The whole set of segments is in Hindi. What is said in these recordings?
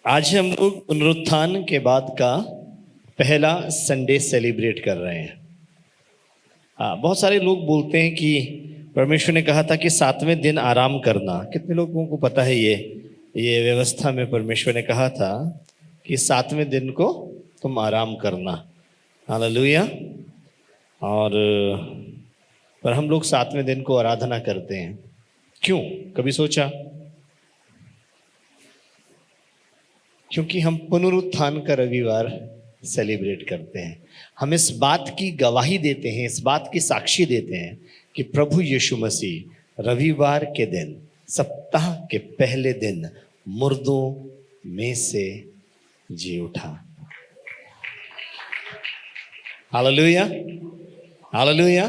आज हम लोग पुनरुत्थान के बाद का पहला संडे सेलिब्रेट कर रहे हैं। बहुत सारे लोग बोलते हैं कि परमेश्वर ने कहा था कि 7वें दिन आराम करना। कितने लोगों को पता है ये व्यवस्था में परमेश्वर ने कहा था कि 7वें दिन को तुम आराम करना। हालेलुया। और पर हम लोग 7वें दिन को आराधना करते हैं। क्यों? कभी सोचा? क्योंकि हम पुनरुत्थान का रविवार सेलिब्रेट करते हैं। हम इस बात की गवाही देते हैं, इस बात की साक्षी देते हैं कि प्रभु यीशु मसीह रविवार के दिन, सप्ताह के पहले दिन मुर्दों में से जी उठा। Hallelujah, hallelujah.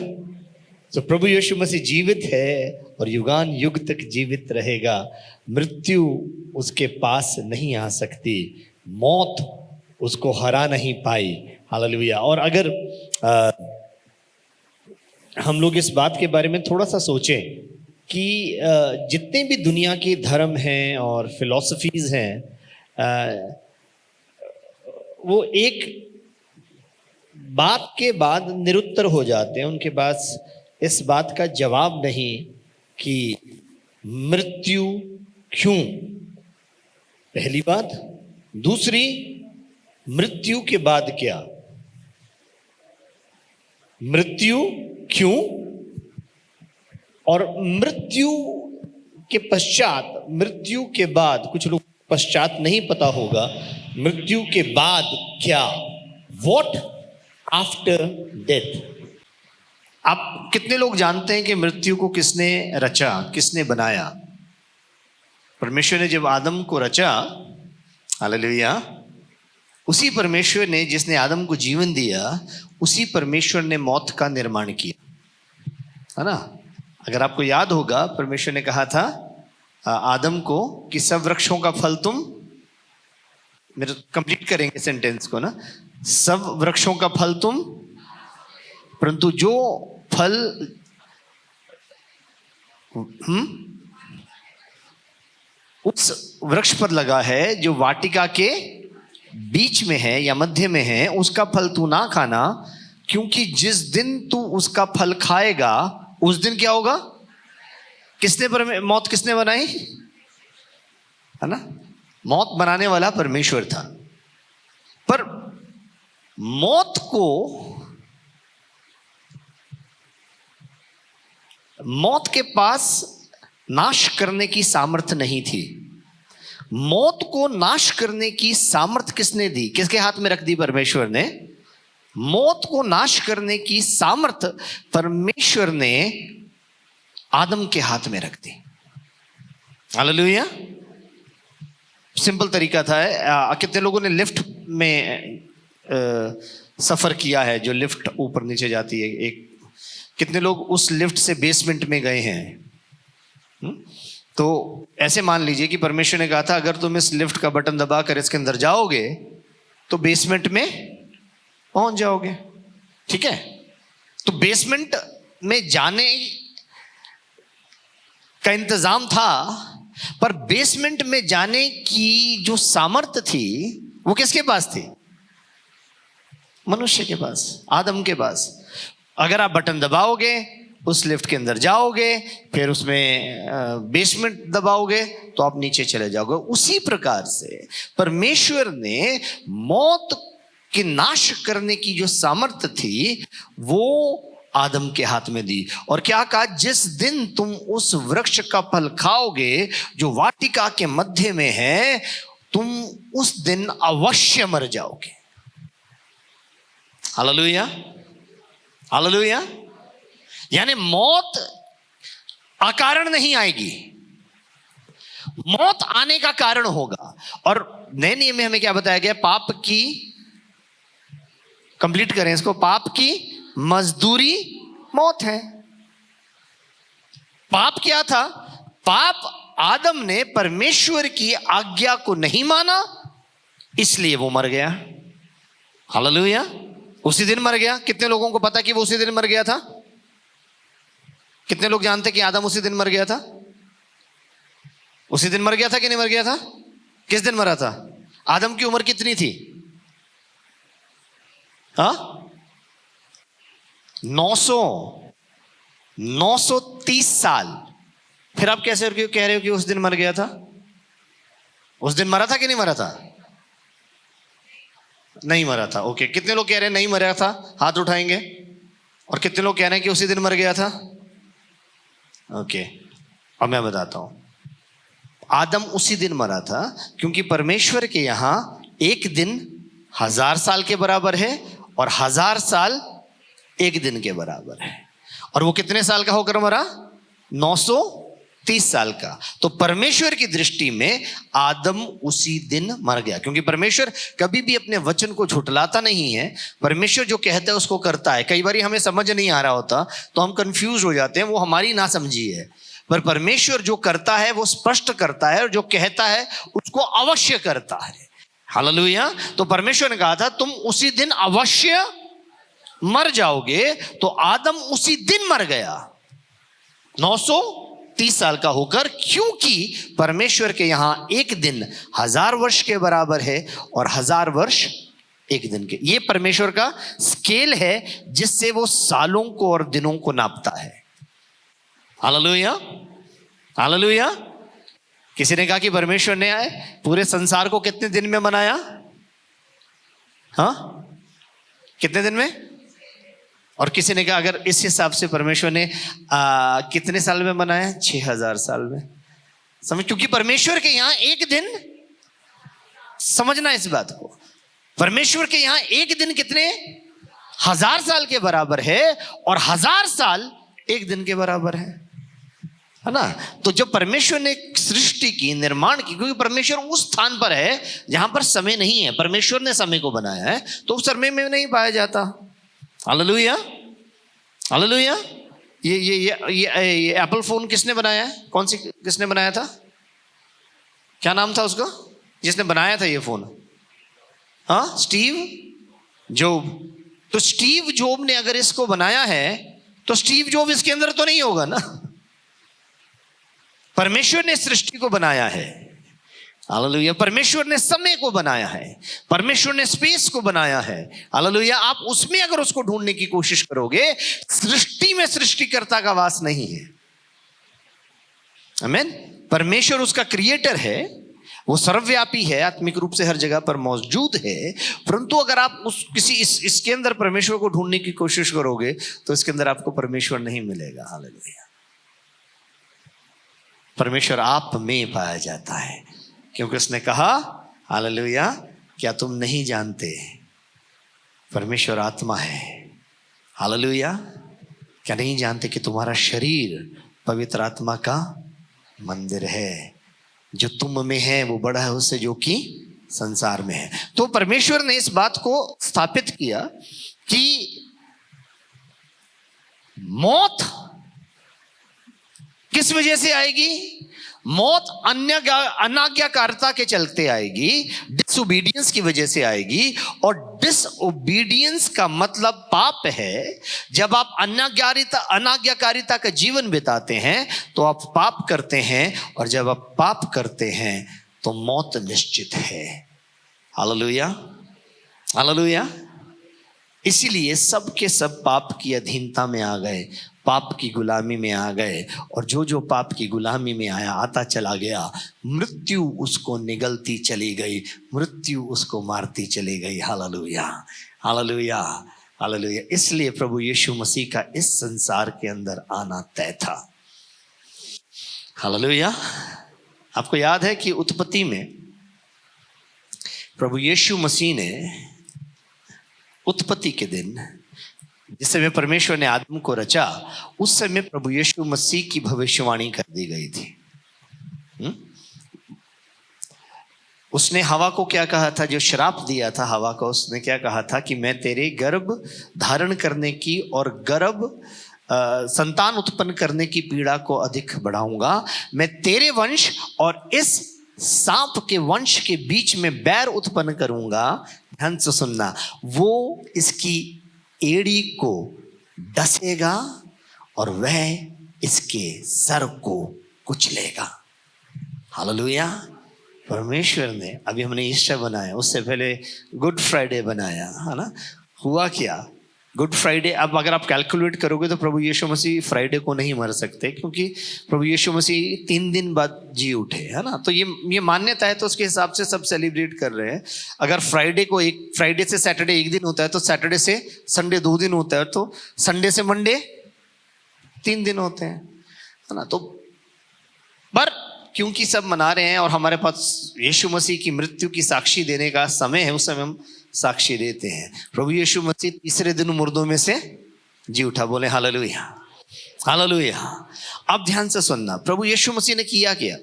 तो प्रभु यीशु मसीह जीवित है और युगान युग तक जीवित रहेगा। मृत्यु उसके पास नहीं आ सकती, मौत उसको हरा नहीं पाई। हालेलुया। और अगर हम लोग इस बात के बारे में थोड़ा सा सोचें कि जितने भी दुनिया के धर्म हैं और फिलॉसफीज हैं, वो एक बात के बाद निरुत्तर हो जाते हैं। उनके पास इस बात का जवाब नहीं कि मृत्यु क्यों, पहली बात। दूसरी, मृत्यु के बाद क्या? मृत्यु क्यों, और मृत्यु के पश्चात, मृत्यु के बाद, कुछ लोग पश्चात नहीं पता होगा, मृत्यु के बाद क्या? What after death? आप कितने लोग जानते हैं कि मृत्यु को किसने रचा, किसने बनाया? परमेश्वर ने जब आदम को रचा, हालेलुया, उसी परमेश्वर ने जिसने आदम को जीवन दिया, उसी परमेश्वर ने मौत का निर्माण किया, है ना? अगर आपको याद होगा, परमेश्वर ने कहा था आदम को कि सब वृक्षों का फल तुम, मेरे कंप्लीट करेंगे सेंटेंस को ना, सब वृक्षों का फल तुम, परंतु जो फल उस वृक्ष पर लगा है जो वाटिका के बीच में है या मध्य में है, उसका फल तू ना खाना, क्योंकि जिस दिन तू उसका फल खाएगा उस दिन क्या होगा? मौत किसने बनाई? है ना? मौत बनाने वाला परमेश्वर था। पर मौत के पास नाश करने की सामर्थ्य नहीं थी। मौत को नाश करने की सामर्थ्य किसने दी? किसके हाथ में रख दी? परमेश्वर ने। मौत को नाश करने की सामर्थ्य परमेश्वर ने आदम के हाथ में रख दी। हालेलुया। सिंपल तरीका था। कितने लोगों ने लिफ्ट में सफर किया है, जो लिफ्ट ऊपर नीचे जाती है? कितने लोग उस लिफ्ट से बेसमेंट में गए हैं? तो ऐसे मान लीजिए कि परमेश्वर ने कहा था अगर तुम इस लिफ्ट का बटन दबाकर इसके अंदर जाओगे तो बेसमेंट में पहुंच जाओगे। ठीक है? तो बेसमेंट में जाने का इंतजाम था, पर बेसमेंट में जाने की जो सामर्थ्य थी वो किसके पास थी? मनुष्य के पास, आदम के पास। अगर आप बटन दबाओगे, उस लिफ्ट के अंदर जाओगे, फिर उसमें बेसमेंट दबाओगे तो आप नीचे चले जाओगे। उसी प्रकार से परमेश्वर ने मौत के नाश करने की जो सामर्थ्य थी वो आदम के हाथ में दी। और क्या कहा? जिस दिन तुम उस वृक्ष का फल खाओगे जो वाटिका के मध्य में है, तुम उस दिन अवश्य मर जाओगे। Hallelujah, hallelujah. यानी मौत अकारण नहीं आएगी, मौत आने का कारण होगा। और नए नियम में हमें क्या बताया गया? पाप की, कंप्लीट करें इसको, पाप की मजदूरी मौत है। पाप क्या था? पाप आदम ने परमेश्वर की आज्ञा को नहीं माना, इसलिए वो मर गया। हालेलुया। उसी दिन मर गया। कितने लोगों को पता कि वो उसी दिन मर गया था? कितने लोग जानते कि आदम उसी दिन मर गया था? उसी दिन मर गया था कि नहीं मर गया था? किस दिन मरा था? आदम की उम्र कितनी थी? हाँ, 930 साल। फिर आप कैसे कह रहे हो कि उस दिन मर गया था? उस दिन मरा था कि नहीं मरा था? नहीं मरा था। ओके, कितने लोग कह रहे हैं नहीं मरा था? हाथ उठाएंगे। और कितने लोग कह रहे हैं कि उसी दिन मर गया था? ओके, अब मैं बताता हूं। आदम उसी दिन मरा था क्योंकि परमेश्वर के यहां एक दिन 1000 साल के बराबर है और 1000 साल एक दिन के बराबर है। और वो कितने साल का होकर मरा? 930 साल का। तो परमेश्वर की दृष्टि में आदम उसी दिन मर गया, क्योंकि परमेश्वर कभी भी अपने वचन को झुठलाता नहीं है। परमेश्वर जो कहता है उसको करता है। कई बार हमें समझ नहीं आ रहा होता तो हम कंफ्यूज हो जाते हैं, वो हमारी नासमझी है। पर परमेश्वर जो करता है वो स्पष्ट करता है, और जो कहता है उसको अवश्य करता है। हालेलुया। तो परमेश्वर ने कहा था तुम उसी दिन अवश्य मर जाओगे, तो आदम उसी दिन मर गया 930 साल का होकर, क्योंकि परमेश्वर के यहां एक दिन 1000 वर्ष के बराबर है और 1000 वर्ष एक दिन के। ये परमेश्वर का स्केल है जिससे वो सालों को और दिनों को नापता है। Hallelujah, hallelujah. किसी ने कहा कि परमेश्वर ने आए पूरे संसार को कितने दिन में बनाया? हाँ, कितने दिन में? और किसी ने कहा अगर इस हिसाब से परमेश्वर ने कितने साल में बनाया? 6000 साल में। समझ, क्योंकि परमेश्वर के यहां एक दिन, समझना इस बात को, परमेश्वर के यहां एक दिन कितने? 1000 साल के बराबर है और 1000 साल एक दिन के बराबर है ना। तो जब परमेश्वर ने सृष्टि की, निर्माण की, क्योंकि परमेश्वर उस स्थान पर है जहां पर समय नहीं है, परमेश्वर ने समय को बनाया है, तो उस समय में नहीं पाया जाता। Hallelujah, hallelujah. ये एप्पल फोन किसने बनाया है? किसने बनाया था? क्या नाम था उसका जिसने बनाया था ये फोन? हाँ, स्टीव जॉब। तो स्टीव जॉब ने अगर इसको बनाया है तो स्टीव जॉब इसके अंदर तो नहीं होगा ना। परमेश्वर ने सृष्टि को बनाया है। हालेलुया। परमेश्वर ने समय को बनाया है, परमेश्वर ने स्पेस को बनाया है। हालेलुया। आप उसमें अगर उसको ढूंढने की कोशिश करोगे, सृष्टि में सृष्टिकर्ता का वास नहीं है। आमीन। परमेश्वर उसका क्रिएटर है, वो सर्वव्यापी है, आत्मिक रूप से हर जगह पर मौजूद है। परंतु अगर आप इसके अंदर परमेश्वर को ढूंढने की कोशिश करोगे तो इसके अंदर आपको परमेश्वर नहीं मिलेगा। हालेलुया। परमेश्वर आप में पाया जाता है, क्योंकि उसने कहा, हालेलुया, क्या तुम नहीं जानते परमेश्वर आत्मा है? हालेलुया। क्या नहीं जानते कि तुम्हारा शरीर पवित्र आत्मा का मंदिर है? जो तुम में है वो बड़ा है उससे जो कि संसार में है। तो परमेश्वर ने इस बात को स्थापित किया कि मौत किस वजह से आएगी? मौत अनाज्ञाकारिता के चलते आएगी, डिसओबीडियंस की वजह से आएगी। और डिसओबीडियंस का मतलब पाप है। जब आप अनाज्ञाकारिता का जीवन बिताते हैं तो आप पाप करते हैं, और जब आप पाप करते हैं तो मौत निश्चित है। Hallelujah, hallelujah. इसीलिए सब के सब पाप की अधीनता में आ गए, पाप की गुलामी में आ गए, और जो पाप की गुलामी में आता चला गया, मृत्यु उसको निगलती चली गई, मृत्यु उसको मारती चली गई। Hallelujah, hallelujah, hallelujah. इसलिए प्रभु यीशु मसीह का इस संसार के अंदर आना तय था। हालेलुया। आपको याद है कि उत्पत्ति में प्रभु यीशु मसीह ने उत्पत्ति के दिन, जिस समय परमेश्वर ने आदम को रचा, उस समय प्रभु यीशु मसीह की भविष्यवाणी कर दी गई थी। उसने हवा को क्या कहा था? जो श्राप दिया था हवा को, उसने क्या कहा था कि मैं तेरे गर्भ धारण करने की और गर्भ संतान उत्पन्न करने की पीड़ा को अधिक बढ़ाऊंगा। मैं तेरे वंश और इस सांप के वंश के बीच में बैर उत्पन्न करूंगा। ध्यान से सुनना, वो इसकी एड़ी को डसेगा और वह इसके सर को कुचलेगा। हालेलुया। परमेश्वर ने, अभी हमने ईस्टर बनाया, उससे पहले गुड फ्राइडे बनाया, है ना। हुआ क्या, गुड फ्राइडे, अब अगर आप कैलकुलेट करोगे तो प्रभु यीशु मसीह फ्राइडे को नहीं मर सकते, क्योंकि प्रभु यीशु मसीह 3 दिन बाद जी उठे, है ना। तो ये मान्यता है, तो उसके हिसाब से सब सेलिब्रेट कर रहे हैं। अगर फ्राइडे से सैटरडे 1 दिन होता है, तो सैटरडे से संडे 2 दिन होता है, तो संडे से मंडे 3 दिन होते हैं, है ना। तो पर क्योंकि सब मना रहे हैं और हमारे पास यीशु मसीह की मृत्यु की साक्षी देने का समय है, उस समय हम साक्षी देते हैं। प्रभु यीशु मसीह तीसरे दिन मुर्दों में से जी उठा। बोले हालेलुया, हालेलुया। अब ध्यान से सुनना, प्रभु यीशु मसीह ने किया क्या।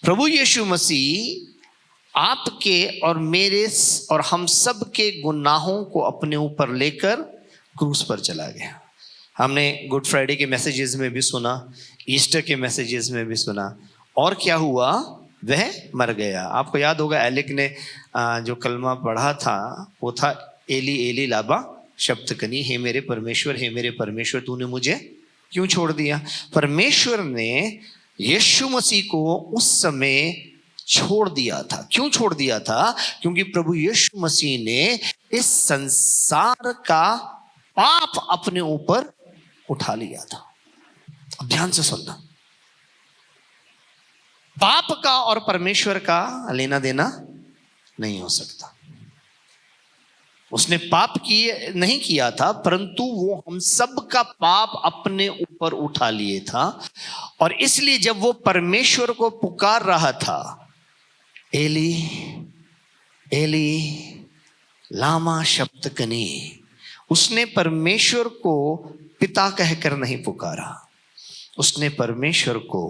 प्रभु यीशु मसीह आपके और मेरे और हम सब के गुनाहों को अपने ऊपर लेकर क्रूस पर चला गया। हमने गुड फ्राइडे के मैसेजेस में भी सुना, ईस्टर के मैसेजेस में भी सुना, और क्या हुआ, वह मर गया। आपको याद होगा एलिक ने जो कलमा पढ़ा था वो था एली एली लाबा शब्दकनी, हे मेरे परमेश्वर तूने मुझे क्यों छोड़ दिया। परमेश्वर ने यीशु मसीह को उस समय छोड़ दिया था। क्यों छोड़ दिया था, क्योंकि प्रभु यीशु मसीह ने इस संसार का पाप अपने ऊपर उठा लिया था। अब ध्यान से सुनना, पाप का और परमेश्वर का लेना देना नहीं हो सकता। उसने पाप नहीं किया था, परंतु वो हम सब का पाप अपने ऊपर उठा लिए था। और इसलिए जब वो परमेश्वर को पुकार रहा था, एली एली लामा शब्दकनी, उसने परमेश्वर को पिता कहकर नहीं पुकारा, उसने परमेश्वर को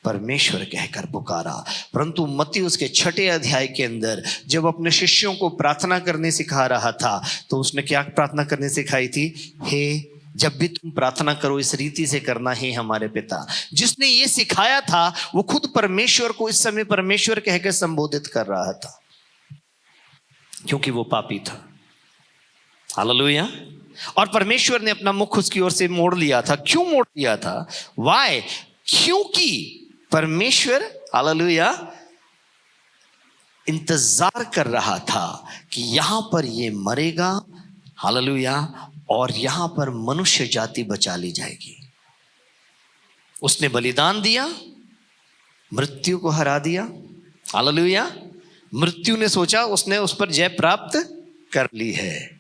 परमेश्वर कहकर पुकारा। परंतु मत्ती उसके 6 अध्याय के अंदर जब अपने शिष्यों को प्रार्थना करने सिखा रहा था, तो उसने क्या प्रार्थना करने सिखाई थी, हे जब भी तुम प्रार्थना करो इस रीति से करना, हे हमारे पिता। जिसने ये सिखाया था वो खुद परमेश्वर को इस समय परमेश्वर कहकर संबोधित कर रहा था, क्योंकि वो पापी था। हालेलुया। और परमेश्वर ने अपना मुख उसकी ओर से मोड़ लिया था। क्यों मोड़ लिया था, वाई, क्योंकि परमेश्वर, हालेलुया, इंतजार कर रहा था कि यहां पर ये मरेगा, हालेलुया, और यहां पर मनुष्य जाति बचा ली जाएगी। उसने बलिदान दिया, मृत्यु को हरा दिया, हालेलुया। मृत्यु ने सोचा उसने उस पर जय प्राप्त कर ली है,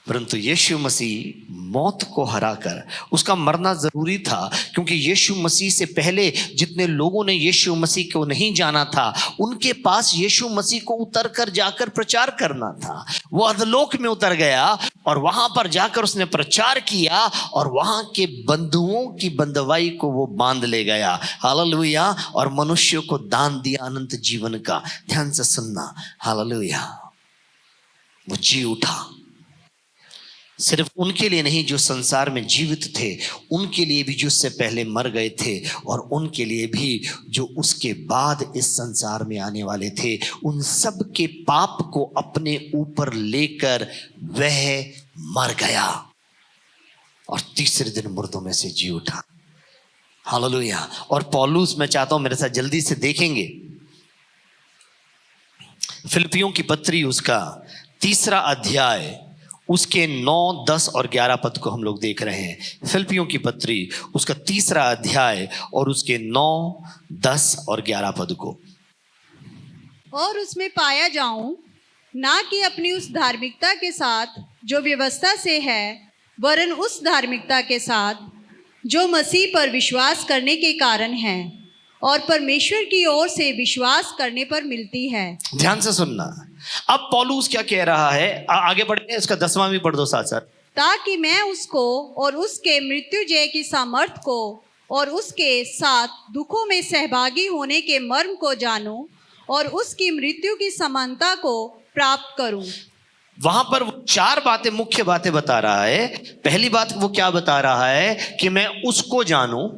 परंतु यीशु मसीह मौत को हराकर, उसका मरना जरूरी था, क्योंकि यीशु मसीह से पहले जितने लोगों ने यीशु मसीह को नहीं जाना था, उनके पास यीशु मसीह को उतर कर जाकर प्रचार करना था। वो अधलोक में उतर गया और वहां पर जाकर उसने प्रचार किया, और वहां के बंधुओं की बंधुआई को वो बांध ले गया, हालेलुया, और मनुष्यों को दान दिया अनंत जीवन का। ध्यान से सुनना, हालेलुया। वो जी उठा, सिर्फ उनके लिए नहीं जो संसार में जीवित थे, उनके लिए भी जो उससे पहले मर गए थे, और उनके लिए भी जो उसके बाद इस संसार में आने वाले थे। उन सब के पाप को अपने ऊपर लेकर वह मर गया और तीसरे दिन मुर्दों में से जी उठा। हालेलुया। और पौलुस, मैं चाहता हूं मेरे साथ जल्दी से देखेंगे फिलिपियों की पत्री, उसका 3 अध्याय, उसके 9, 10 और 11 पद को हम लोग देख रहे हैं। फिलिपियों की पत्री उसका 3 अध्याय और उसके 9, 10 और 11 पद को। और उसमें पाया जाऊं, ना कि अपनी उस धार्मिकता के साथ जो व्यवस्था से है, वरन उस धार्मिकता के साथ जो मसीह पर विश्वास करने के कारण है और परमेश्वर की ओर से विश्वास करने पर मिलती है। ध्यान से सुनना, अब पौलुस क्या कह रहा है, आगे बढ़े, इसका 10वां भी पढ़ दो साथ साथ। ताकि मैं उसको और उसके मृत्यु जय की सामर्थ को और उसके साथ दुखों में सहभागी होने के मर्म को जानूं और उसकी मृत्यु की समानता को प्राप्त करूं। वहां पर वो 4 बातें, मुख्य बातें बता रहा है। पहली बात वो क्या बता रहा है कि मैं उसको जानूं,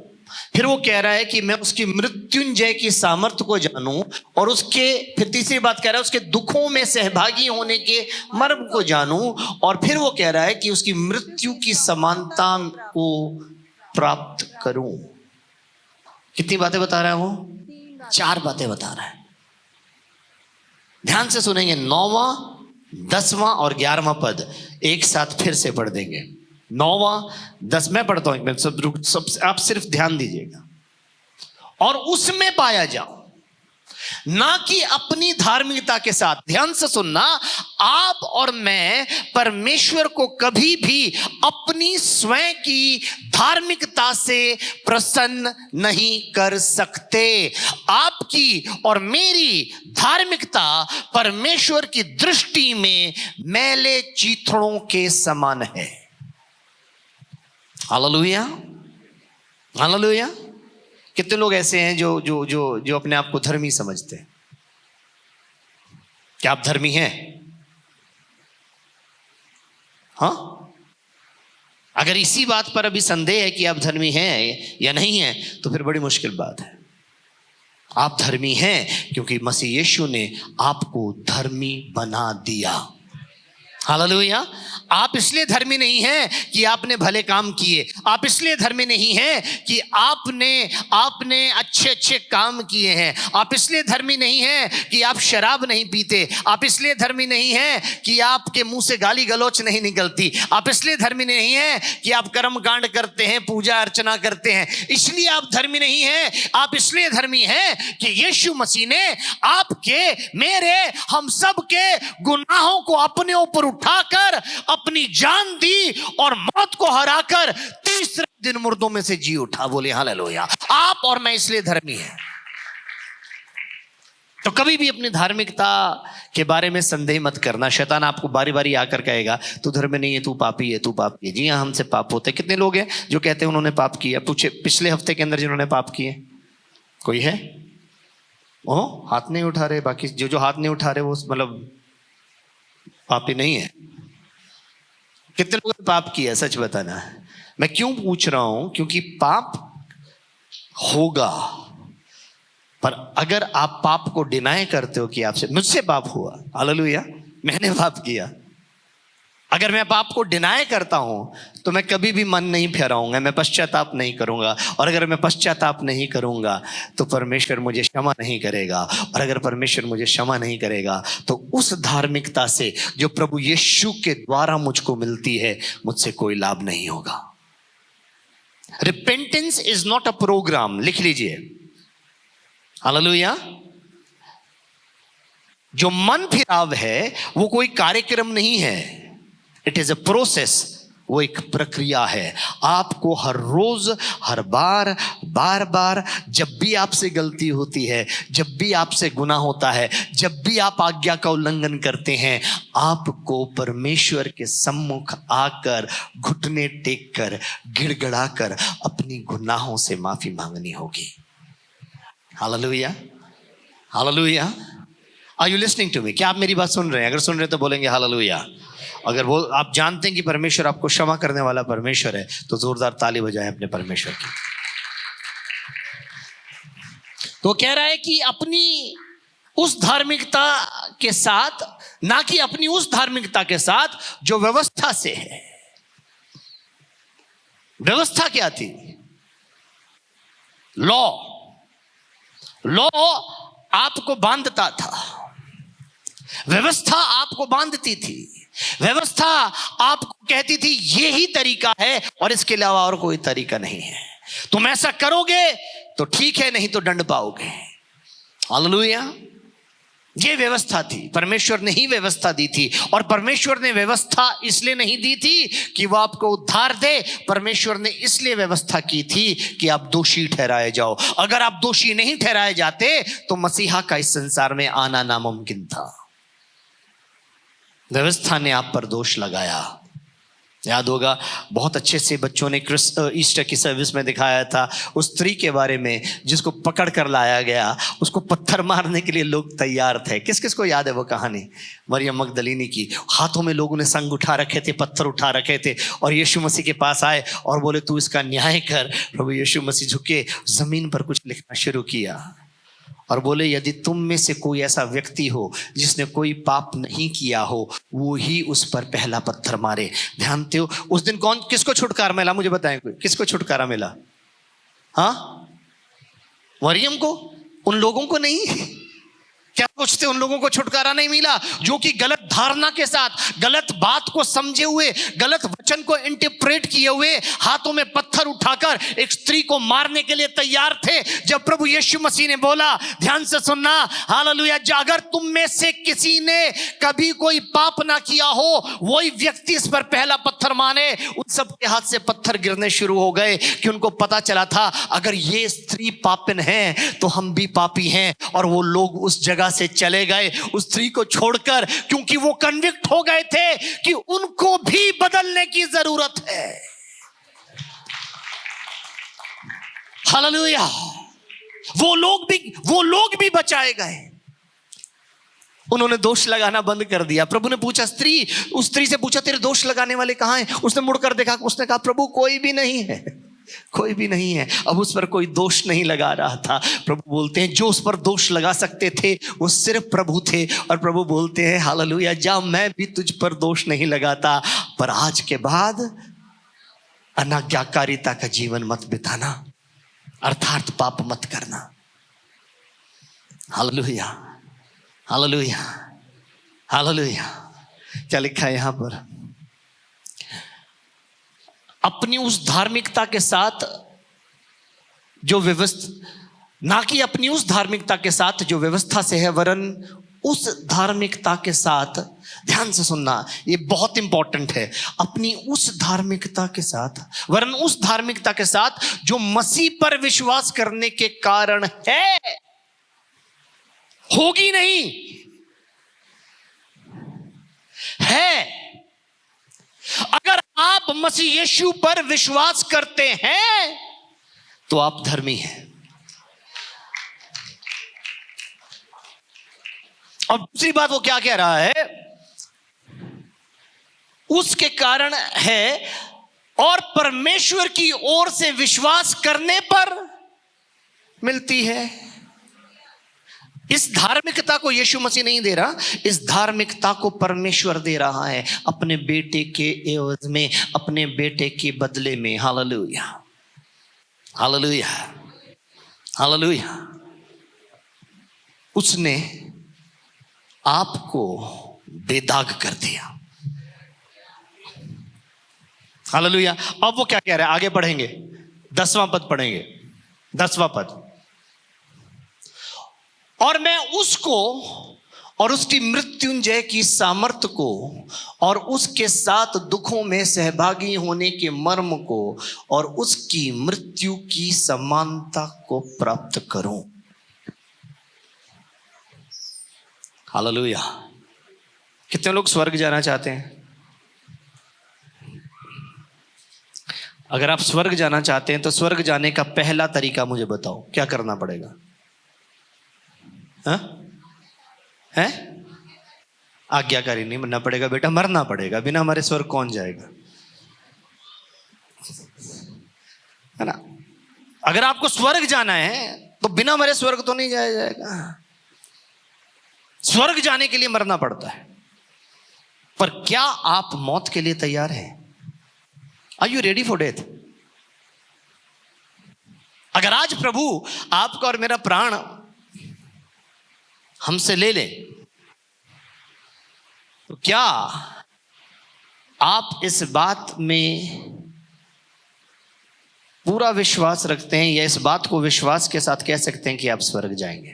फिर वो कह रहा है कि मैं उसकी मृत्युंजय की सामर्थ्य को जानूं, और उसके फिर तीसरी बात कह रहा है उसके दुखों में सहभागी होने के मर्म को जानूं, और फिर वो कह रहा है कि उसकी मृत्यु की समानता को प्राप्त करूं। कितनी बातें बता रहा है वो? 4 बातें बता रहा है। ध्यान से सुनेंगे, 9वां, 10वां और 11वां पद एक साथ फिर से पढ़ देंगे। 9वां 10 मैं पढ़ता हूं, मैं सब आप सिर्फ ध्यान दीजिएगा। और उसमें पाया जाओ, ना कि अपनी धार्मिकता के साथ। ध्यान से सुनना, आप और मैं परमेश्वर को कभी भी अपनी स्वयं की धार्मिकता से प्रसन्न नहीं कर सकते। आपकी और मेरी धार्मिकता परमेश्वर की दृष्टि में मैले चीथड़ों के समान है। Hallelujah, hallelujah. कितने लोग ऐसे हैं जो जो जो जो अपने आप को धर्मी समझते हैं? क्या आप धर्मी हैं? हाँ, अगर इसी बात पर अभी संदेह है कि आप धर्मी हैं या नहीं हैं, तो फिर बड़ी मुश्किल बात है। आप धर्मी हैं क्योंकि मसीह यीशु ने आपको धर्मी बना दिया। हालेलुया। आप इसलिए धर्मी नहीं हैं कि आपने भले काम किए, आप इसलिए धर्मी नहीं हैं कि आपने अच्छे अच्छे काम किए हैं, आप इसलिए धर्मी नहीं हैं कि आप शराब नहीं पीते, आप इसलिए धर्मी नहीं हैं कि आपके मुंह से गाली गलौच नहीं निकलती, आप इसलिए धर्मी नहीं हैं कि आप कर्म कांड करते हैं, पूजा अर्चना करते हैं, इसलिए आप धर्मी नहीं हैं। आप इसलिए धर्मी हैं कि यीशु मसीह ने आपके, मेरे, हम सब के गुनाहों को अपने ऊपर उठाकर अपनी जान दी और मौत को हराकर तीसरे दिन मुर्दों में से जी उठा। बोले हालेलुया। आप और मैं इसलिए धर्मी हैं। तो कभी भी अपनी धार्मिकता के बारे में संदेह मत करना। शैतान आपको बारी बारी आकर कहेगा तू धर्म नहीं है, तू पापी है, तू पापी है। जी हाँ, हमसे पाप होते हैं। कितने लोग हैं जो कहते हैं उन्होंने पाप किया? पूछे पिछले हफ्ते के अंदर जिन्होंने पाप किए, कोई है? ओ, हाथ नहीं उठा रहे। बाकी जो हाथ नहीं उठा रहे वो मतलब पापी नहीं है। कितने लोगों ने पाप किया? सच बताना। मैं क्यों पूछ रहा हूं? क्योंकि पाप होगा, पर अगर आप पाप को डिनाई करते हो कि आपसे, मुझसे पाप हुआ, हालेलुया, मैंने पाप किया, अगर मैं पाप को डिनाई करता हूं तो मैं कभी भी मन नहीं फेराऊंगा, मैं पश्चाताप नहीं करूंगा। और अगर मैं पश्चाताप नहीं करूंगा तो परमेश्वर मुझे क्षमा नहीं करेगा। और अगर परमेश्वर मुझे क्षमा नहीं करेगा तो उस धार्मिकता से जो प्रभु यीशु के द्वारा मुझको मिलती है, मुझसे कोई लाभ नहीं होगा। Repentance is not a programme, लिख लीजिए। हालेलुया। जो मन फिराव है वो कोई कार्यक्रम नहीं है, इट इज अ प्रोसेस, वो एक प्रक्रिया है। आपको हर रोज, हर बार, बार बार, जब भी आपसे गलती होती है, जब भी आपसे गुनाह होता है, जब भी आप आज्ञा का उल्लंघन करते हैं, आपको परमेश्वर के सम्मुख आकर घुटने टेक कर, गिड़गड़ा कर अपनी गुनाहों से माफी मांगनी होगी। Hallelujah, hallelujah. Are you listening to me? क्या आप मेरी बात सुन रहे हैं? अगर सुन रहे हैं तो बोलेंगे हालेलुया। अगर वो आप जानते हैं कि परमेश्वर आपको क्षमा करने वाला परमेश्वर है, तो जोरदार ताली बजाएं अपने परमेश्वर की। तो कह रहा है कि अपनी उस धार्मिकता के साथ, ना कि अपनी उस धार्मिकता के साथ जो व्यवस्था से है। व्यवस्था क्या थी? लॉ। लॉ आपको बांधता था, व्यवस्था आपको बांधती थी, व्यवस्था आपको कहती थी यही तरीका है और इसके अलावा और कोई तरीका नहीं है। तुम ऐसा करोगे तो ठीक है, नहीं तो दंड पाओगे। हालेलुया। ये व्यवस्था थी, परमेश्वर ने ही व्यवस्था दी थी। और परमेश्वर ने व्यवस्था इसलिए नहीं दी थी कि वो आपको उद्धार दे, परमेश्वर ने इसलिए व्यवस्था की थी कि आप दोषी ठहराए जाओ। अगर आप दोषी नहीं ठहराए जाते तो मसीहा का इस संसार में आना नामुमकिन था। व्यवस्था ने आप पर दोष लगाया। याद होगा, बहुत अच्छे से बच्चों ने ईस्टर की सर्विस में दिखाया था उस स्त्री के बारे में जिसको पकड़ कर लाया गया, उसको पत्थर मारने के लिए लोग तैयार थे। किस किस को याद है वो कहानी? मरियम मगदलीनी की। हाथों में लोगों ने संग उठा रखे थे, पत्थर उठा रखे थे, और यीशु मसीह के पास आए और बोले तू इसका न्याय कर। प्रभु यीशु मसीह झुके, जमीन पर कुछ लिखना शुरू किया और बोले यदि तुम में से कोई ऐसा व्यक्ति हो जिसने कोई पाप नहीं किया हो, वो ही उस पर पहला पत्थर मारे। ध्यान दो, उस दिन कौन, किसको छुटकारा मिला? मुझे बताएं कोई, किसको छुटकारा मिला? हाँ, मरियम को, उन लोगों को नहीं। क्या सोचते उन लोगों को छुटकारा नहीं मिला जो कि गलत धारणा के साथ, गलत बात को समझे हुए, गलत वचन को इंटरप्रेट किए हुए हाथों में पत्थर उठाकर एक स्त्री को मारने के लिए तैयार थे। जब प्रभु यीशु मसीह ने बोला, ध्यान से सुनना, हालेलुया, अगर तुम में से किसी ने कभी कोई पाप ना किया हो, वही व्यक्ति इस पर पहला पत्थर मारे। उन सब के हाथ से पत्थर गिरने शुरू हो गए कि उनको पता चला था अगर ये स्त्री पापिन है तो हम भी पापी हैं। और वो लोग उस जगह से चले गए उस स्त्री को छोड़कर, क्योंकि वो कन्विक्ट हो गए थे कि उनको भी बदलने की जरूरत है। हालेलुया। वो लोग भी बचाए गए। उन्होंने दोष लगाना बंद कर दिया। प्रभु ने पूछा, उस स्त्री से पूछा, तेरे दोष लगाने वाले कहां हैं? उसने मुड़कर देखा, उसने कहा, प्रभु कोई भी नहीं है, कोई भी नहीं है। अब उस पर कोई दोष नहीं लगा रहा था। प्रभु बोलते हैं जो उस पर दोष लगा सकते थे वो सिर्फ प्रभु थे। और प्रभु बोलते हैं, हालेलुया, जा, मैं भी तुझ पर दोष नहीं लगाता, पर आज के बाद अनाज्ञाकारिता का जीवन मत बिताना, अर्थात पाप मत करना। Hallelujah, hallelujah, hallelujah. क्या लिखा है यहां पर? अपनी उस धार्मिकता के साथ जो व्यवस्था, ना कि अपनी उस धार्मिकता के साथ जो व्यवस्था से है, वरन उस धार्मिकता के साथ, ध्यान से सुनना, ये बहुत इंपॉर्टेंट है, अपनी उस धार्मिकता के साथ, वरन उस धार्मिकता के साथ जो मसीह पर विश्वास करने के कारण है, होगी नहीं, है। अगर आप मसीह यीशु पर विश्वास करते हैं तो आप धर्मी हैं। और दूसरी बात वो क्या कह रहा है? उसके कारण है और परमेश्वर की ओर से विश्वास करने पर मिलती है। इस धार्मिकता को यीशु मसीह नहीं दे रहा, इस धार्मिकता को परमेश्वर दे रहा है अपने बेटे के एवज में, अपने बेटे के बदले में। Hallelujah, hallelujah, hallelujah. उसने आपको बेदाग कर दिया। हालेलुया। अब वो क्या कह रहा है? आगे पढ़ेंगे, 10वां पद पढ़ेंगे, 10वां पद। और मैं उसको और उसकी मृत्युंजय की सामर्थ को और उसके साथ दुखों में सहभागी होने के मर्म को और उसकी मृत्यु की समानता को प्राप्त करूं। हालेलुया। कितने लोग स्वर्ग जाना चाहते हैं? अगर आप स्वर्ग जाना चाहते हैं तो स्वर्ग जाने का पहला तरीका मुझे बताओ, क्या करना पड़ेगा? है? आज्ञाकारी नहीं बनना पड़ेगा बेटा, मरना पड़ेगा। बिना हमारे स्वर्ग कौन जाएगा? है ना? अगर आपको स्वर्ग जाना है तो बिना मरे स्वर्ग तो नहीं जाया जाएगा। स्वर्ग जाने के लिए मरना पड़ता है। पर क्या आप मौत के लिए तैयार हैं? Are you ready for death? अगर आज प्रभु आपका और मेरा प्राण हमसे ले ले तो क्या आप इस बात में पूरा विश्वास रखते हैं, या इस बात को विश्वास के साथ कह सकते हैं कि आप स्वर्ग जाएंगे?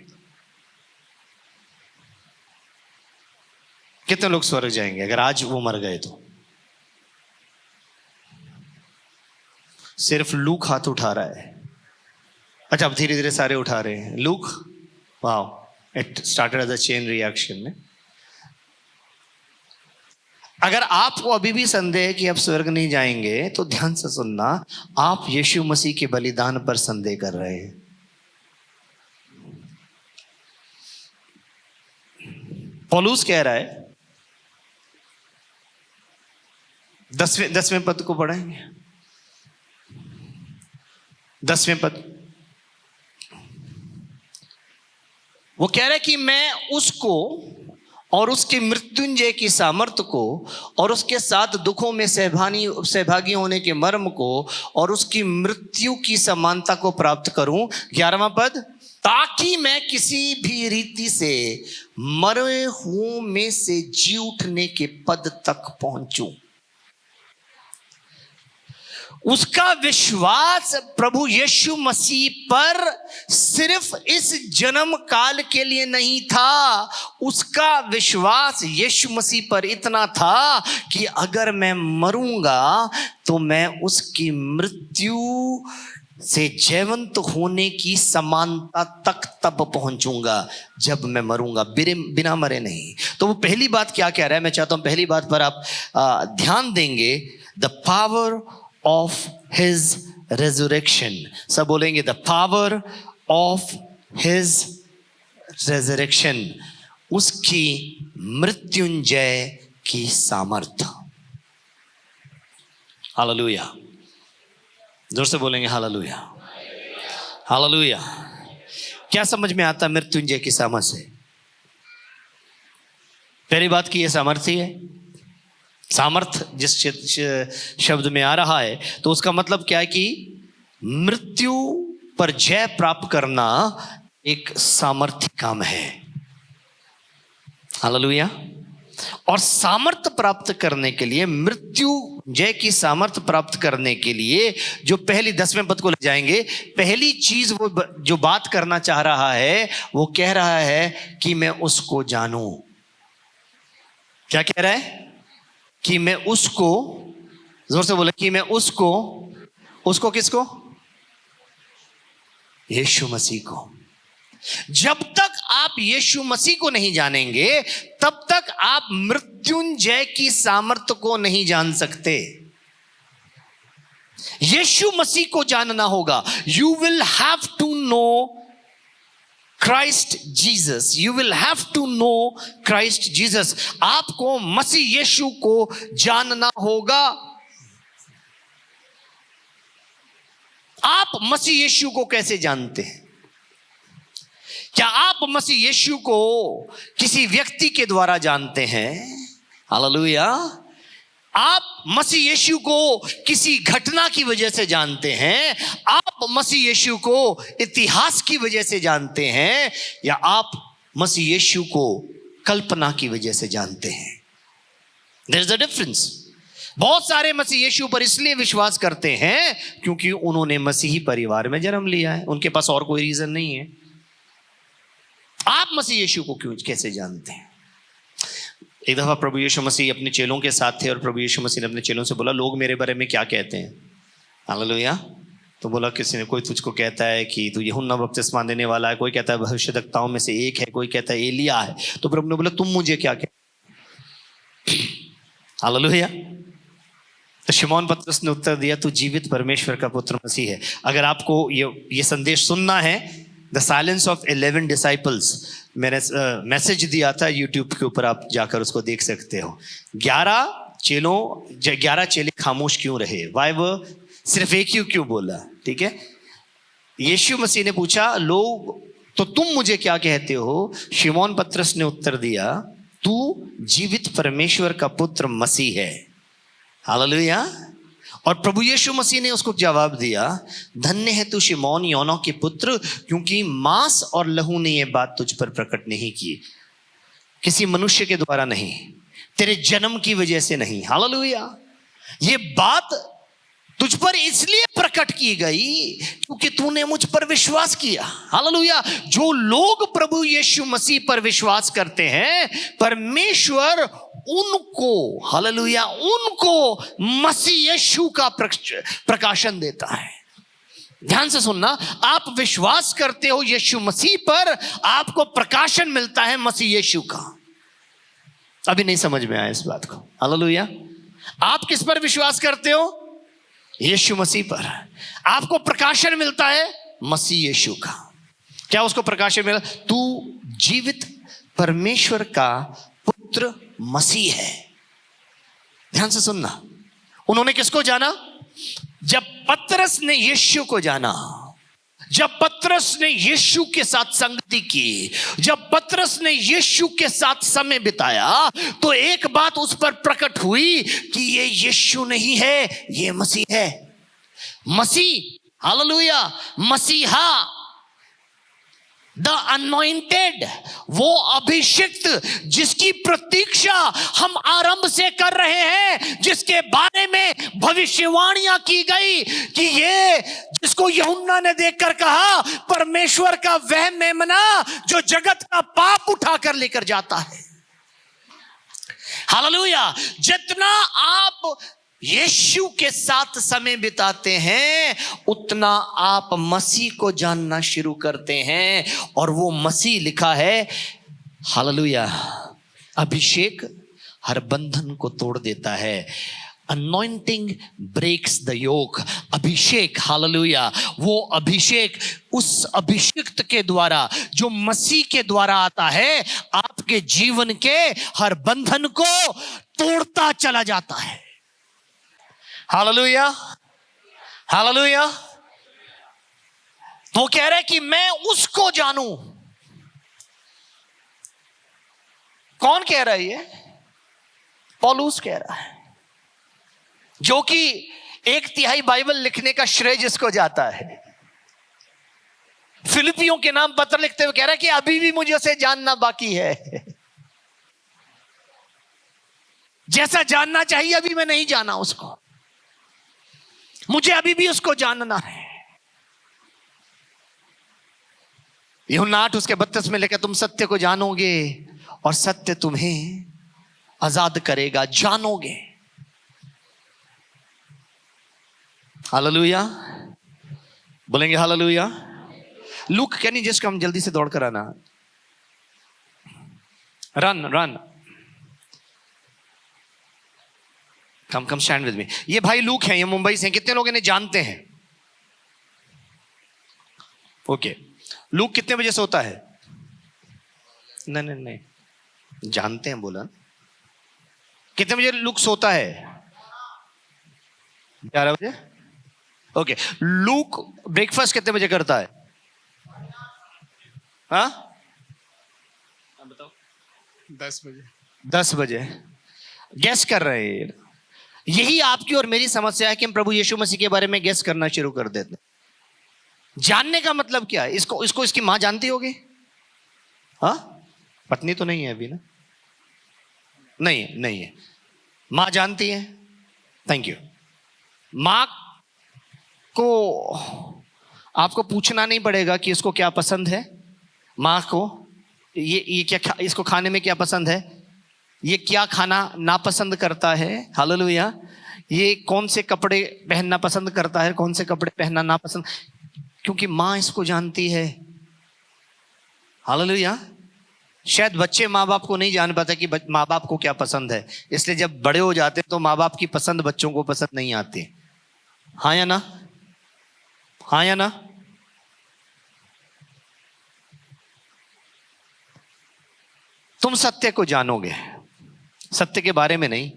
कितने लोग स्वर्ग जाएंगे अगर आज वो मर गए तो? सिर्फ लूक हाथ उठा रहा है। अच्छा, अब धीरे धीरे सारे उठा रहे हैं। Look, wow, it started as a chain reaction. अगर आपको अभी भी संदेह है कि आप स्वर्ग नहीं जाएंगे तो ध्यान से सुनना, आप यीशु मसीह के बलिदान पर संदेह कर रहे हैं। पौलुस कह रहा है, 10वें पद को पढ़ेंगे, 10वें पद। वो कह रहा है कि मैं उसको और उसकी मृत्युंजय की सामर्थ्य को और उसके साथ दुखों में सहभागी होने के मर्म को और उसकी मृत्यु की समानता को प्राप्त करूं। 11वां पद, ताकि मैं किसी भी रीति से मरे हुओं में से जी उठने के पद तक पहुंचूं। उसका विश्वास प्रभु यीशु मसीह पर सिर्फ इस जन्म काल के लिए नहीं था, उसका विश्वास यीशु मसीह पर इतना था कि अगर मैं मरूंगा तो मैं उसकी मृत्यु से जीवंत होने की समानता तक तब पहुंचूंगा जब मैं मरूंगा, बिना मरे नहीं। तो वो पहली बात क्या कह रहा है, मैं चाहता हूं पहली बात पर आप ध्यान देंगे, the power of his resurrection। सब बोलेंगे the power of his resurrection, उसकी मृत्युंजय की सामर्थ्य। हालेलुया, जोर से बोलेंगे हालेलुया, हालेलुया। क्या समझ में आता मृत्युंजय की सामर्थ्य से? पहली बात की यह सामर्थ्य है। सामर्थ जिस शब्द में आ रहा है तो उसका मतलब क्या है कि मृत्यु पर जय प्राप्त करना एक सामर्थ्य काम है। हालेलुया। और सामर्थ्य प्राप्त करने के लिए, मृत्यु जय की सामर्थ्य प्राप्त करने के लिए, जो पहली 10वें पद को ले जाएंगे, पहली चीज वो जो बात करना चाह रहा है वो कह रहा है कि मैं उसको जानूं। क्या कह रहा है? कि मैं उसको, जोर से बोले, कि मैं उसको किसको? यीशु मसीह को। जब तक आप यीशु मसीह को नहीं जानेंगे तब तक आप मृत्युंजय की सामर्थ्य को नहीं जान सकते। यीशु मसीह को जानना होगा। You will have to know Christ Jesus, you will have to know Christ Jesus। आपको मसीह यीशु को जानना होगा। आप मसीह यीशु को कैसे जानते हैं? क्या आप मसीह यीशु को किसी व्यक्ति के द्वारा जानते हैं? हालेलुया। आप मसीह यीशु को किसी घटना की वजह से जानते हैं? आप मसीह यीशु को इतिहास की वजह से जानते हैं? या आप मसीह यीशु को कल्पना की वजह से जानते हैं? There is a difference. बहुत सारे मसीह यीशु पर इसलिए विश्वास करते हैं क्योंकि उन्होंने मसीही परिवार में जन्म लिया है, उनके पास और कोई रीजन नहीं है। आप मसीह यीशु को कैसे जानते हैं? एक दफा प्रभु यीशु मसीह अपने चेलों के साथ थे और प्रभु यीशु मसीह ने अपने चेलों से बोला, लोग मेरे बारे में क्या कहते हैं? हालेलुया। तो बोला, किसी ने, कोई तुझको कहता है कि तू यूहन्ना बपतिस्मा देने वाला है, कोई कहता है भविष्यद्वक्ताओं में से एक है, कोई कहता है एलिया है। तो प्रभु ने बोला, तुम मुझे क्या कहते? हालेलुया। तो शिमोन पतरस ने उत्तर दिया, तू जीवित परमेश्वर का पुत्र मसीह है। अगर आपको ये संदेश सुनना है, द साइलेंस ऑफ 11 डिसाइपल्स, मैंने मैसेज दिया था यूट्यूब के ऊपर, आप जाकर उसको देख सकते हो। 11 चेले खामोश क्यों रहे? वाई वो सिर्फ एक ही क्यों बोला? ठीक है, यीशु मसीह ने पूछा, लोग तो तुम मुझे क्या कहते हो? शिमोन पतरस ने उत्तर दिया, तू जीवित परमेश्वर का पुत्र मसीह है। हालेलुया। और प्रभु यीशु मसीह ने उसको जवाब दिया, धन्य है तू शिमोन योना के पुत्र, क्योंकि मांस और लहू ने यह बात तुझ पर प्रकट नहीं की, किसी मनुष्य के द्वारा नहीं, तेरे जन्म की वजह से नहीं। हालेलुया। ये बात तुझ पर इसलिए प्रकट की गई क्योंकि तूने मुझ पर विश्वास किया। हालेलुया। जो लोग प्रभु यीशु मसीह पर विश्वास करते हैं, परमेश्वर उनको, हालेलुया, उनको मसीह यीशु का प्रकाशन देता है। ध्यान से सुनना, आप विश्वास करते हो यीशु मसीह पर, आपको प्रकाशन मिलता है मसीह यीशु का। अभी नहीं समझ में आया इस बात को? हालेलुया। आप किस पर विश्वास करते हो? यीशु मसीह पर। आपको प्रकाशन मिलता है मसीह यीशु का। क्या उसको प्रकाशन मिला? तू जीवित परमेश्वर का पुत्र मसीह है। ध्यान से सुनना, उन्होंने किसको जाना? जब पतरस ने यीशु को जाना, जब पतरस ने यीशु के साथ संगति की, जब पतरस ने यीशु के साथ समय बिताया, तो एक बात उस पर प्रकट हुई कि ये यीशु नहीं है, ये मसीह है। मसीह, हालेलुया, मसीहा, द अनॉइंटेड, वो अभिषिक्त जिसकी प्रतीक्षा हम आरंभ से कर रहे हैं, जिसके बारे में भविष्यवाणियां की गई कि ये, जिसको यूहन्ना ने देखकर कहा, परमेश्वर का वह मेमना जो जगत का पाप उठाकर लेकर जाता है। हालेलुया। जितना आप यीशु के साथ समय बिताते हैं, उतना आप मसीह को जानना शुरू करते हैं। और वो मसीह लिखा है, हालेलुया, अभिषेक हर बंधन को तोड़ देता है। Anointing breaks the yoke. अभिषेक, हालेलुया, वो अभिषेक उस अभिषिक्त के द्वारा, जो मसीह के द्वारा आता है, आपके जीवन के हर बंधन को तोड़ता चला जाता है। Hallelujah, hallelujah. वो कह रहा है कि मैं उसको जानूं। कौन कह रहा है ये? पौलुस कह रहा है, जो कि 1/3 बाइबल लिखने का श्रेय जिसको जाता है। फिलिपियों के नाम पत्र लिखते हुए कह रहा है कि अभी भी मुझे उसे जानना बाकी है। जैसा जानना चाहिए अभी मैं नहीं जाना उसको, मुझे अभी भी उसको जानना है। यूहन्ना 8 उसके 32 में लिखा, तुम सत्य को जानोगे और सत्य तुम्हें आजाद करेगा। जानोगे। हालेलुया, बोलेंगे hallelujah. Look, can you just come, जल्दी से दौड़ कर आना। Run run, come come, stand with me. ये भाई लूक हैं, ये मुंबई से हैं। कितने लोग इन्हें जानते हैं? ओके। लूक कितने बजे सोता है? नहीं नहीं नहीं, जानते हैं बोला। कितने बजे लूक सोता है? 11 बजे। ओके। लूक ब्रेकफास्ट कितने बजे करता है? हाँ, बताओ। 10 बजे। 10 बजे। गैस कर रहे हैं। यही आपकी और मेरी समस्या है कि हम प्रभु यीशु मसीह के बारे में गैस करना शुरू कर देते हैं। जानने का मतलब क्या है? इसको इसकी मां जानती होगी? हाँ, पत्नी तो नहीं है अभी ना? नहीं है, नहीं है। मां जानती है। Thank you. मां को आपको पूछना नहीं पड़ेगा कि इसको क्या पसंद है। मां को ये क्या, इसको खाने में क्या पसंद है, ये क्या खाना नापसंद करता है। हालेलुया। ये कौन से कपड़े पहनना पसंद करता है, कौन से कपड़े पहनना नापसंद, क्योंकि मां इसको जानती है। हालेलुया। शायद बच्चे माँ बाप को नहीं जान पाते कि माँ बाप को क्या पसंद है, इसलिए जब बड़े हो जाते तो माँ बाप की पसंद बच्चों को पसंद नहीं आती। हाँ या ना? हाँ या ना? तुम सत्य को जानोगे, सत्य के बारे में नहीं,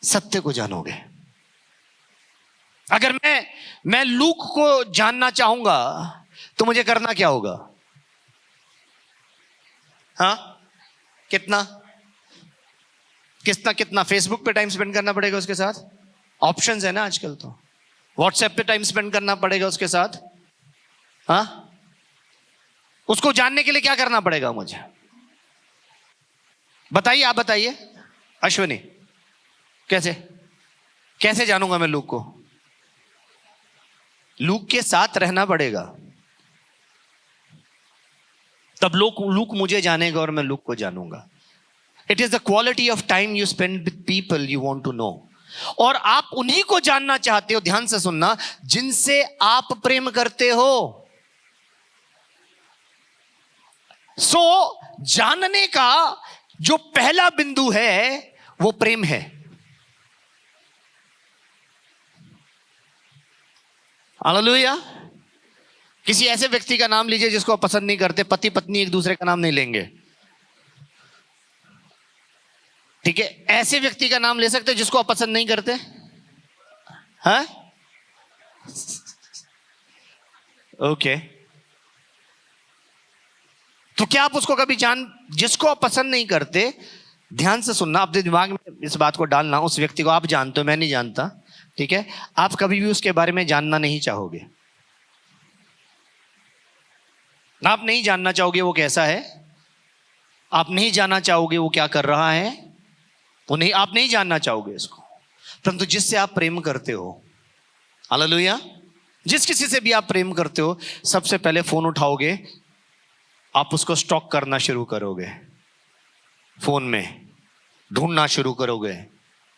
सत्य को जानोगे। अगर मैं लूक को जानना चाहूंगा तो मुझे करना क्या होगा? हाँ, कितना कितना कितना फेसबुक पे टाइम स्पेंड करना पड़ेगा उसके साथ। ऑप्शंस है ना आजकल, तो व्हाट्सएप पे टाइम स्पेंड करना पड़ेगा उसके साथ। हाँ, उसको जानने के लिए क्या करना पड़ेगा मुझे? बताइए, आप बताइए अश्विनी, कैसे कैसे जानूंगा मैं लूक को? लूक के साथ रहना पड़ेगा, तब लूक मुझे जानेगा और मैं लूक को जानूंगा। It is the quality of time you spend with people you want to know. और आप उन्हीं को जानना चाहते हो, ध्यान से सुनना, जिनसे आप प्रेम करते हो। सो जानने का जो पहला बिंदु है वो प्रेम है। हालेलुया। किसी ऐसे व्यक्ति का नाम लीजिए जिसको आप पसंद नहीं करते। पति पत्नी एक दूसरे का नाम नहीं लेंगे, ठीक है? ऐसे व्यक्ति का नाम ले सकते हैं जिसको आप पसंद नहीं करते? हाँ, ओके, तो क्या आप उसको कभी जिसको आप पसंद नहीं करते, ध्यान से सुनना, अपने दिमाग में इस बात को डालना, उस व्यक्ति को आप जानते हो, मैं नहीं जानता, ठीक है, आप कभी भी उसके बारे में जानना नहीं चाहोगे, आप नहीं जानना चाहोगे वो कैसा है, आप नहीं जानना चाहोगे वो क्या कर रहा है, वो नहीं, आप नहीं जानना चाहोगे इसको। परंतु जिससे आप प्रेम करते हो, हालेलुया, जिस किसी से भी आप प्रेम करते हो, सबसे पहले फोन उठाओगे, आप उसको स्टॉक करना शुरू करोगे, फोन में ढूंढना शुरू करोगे,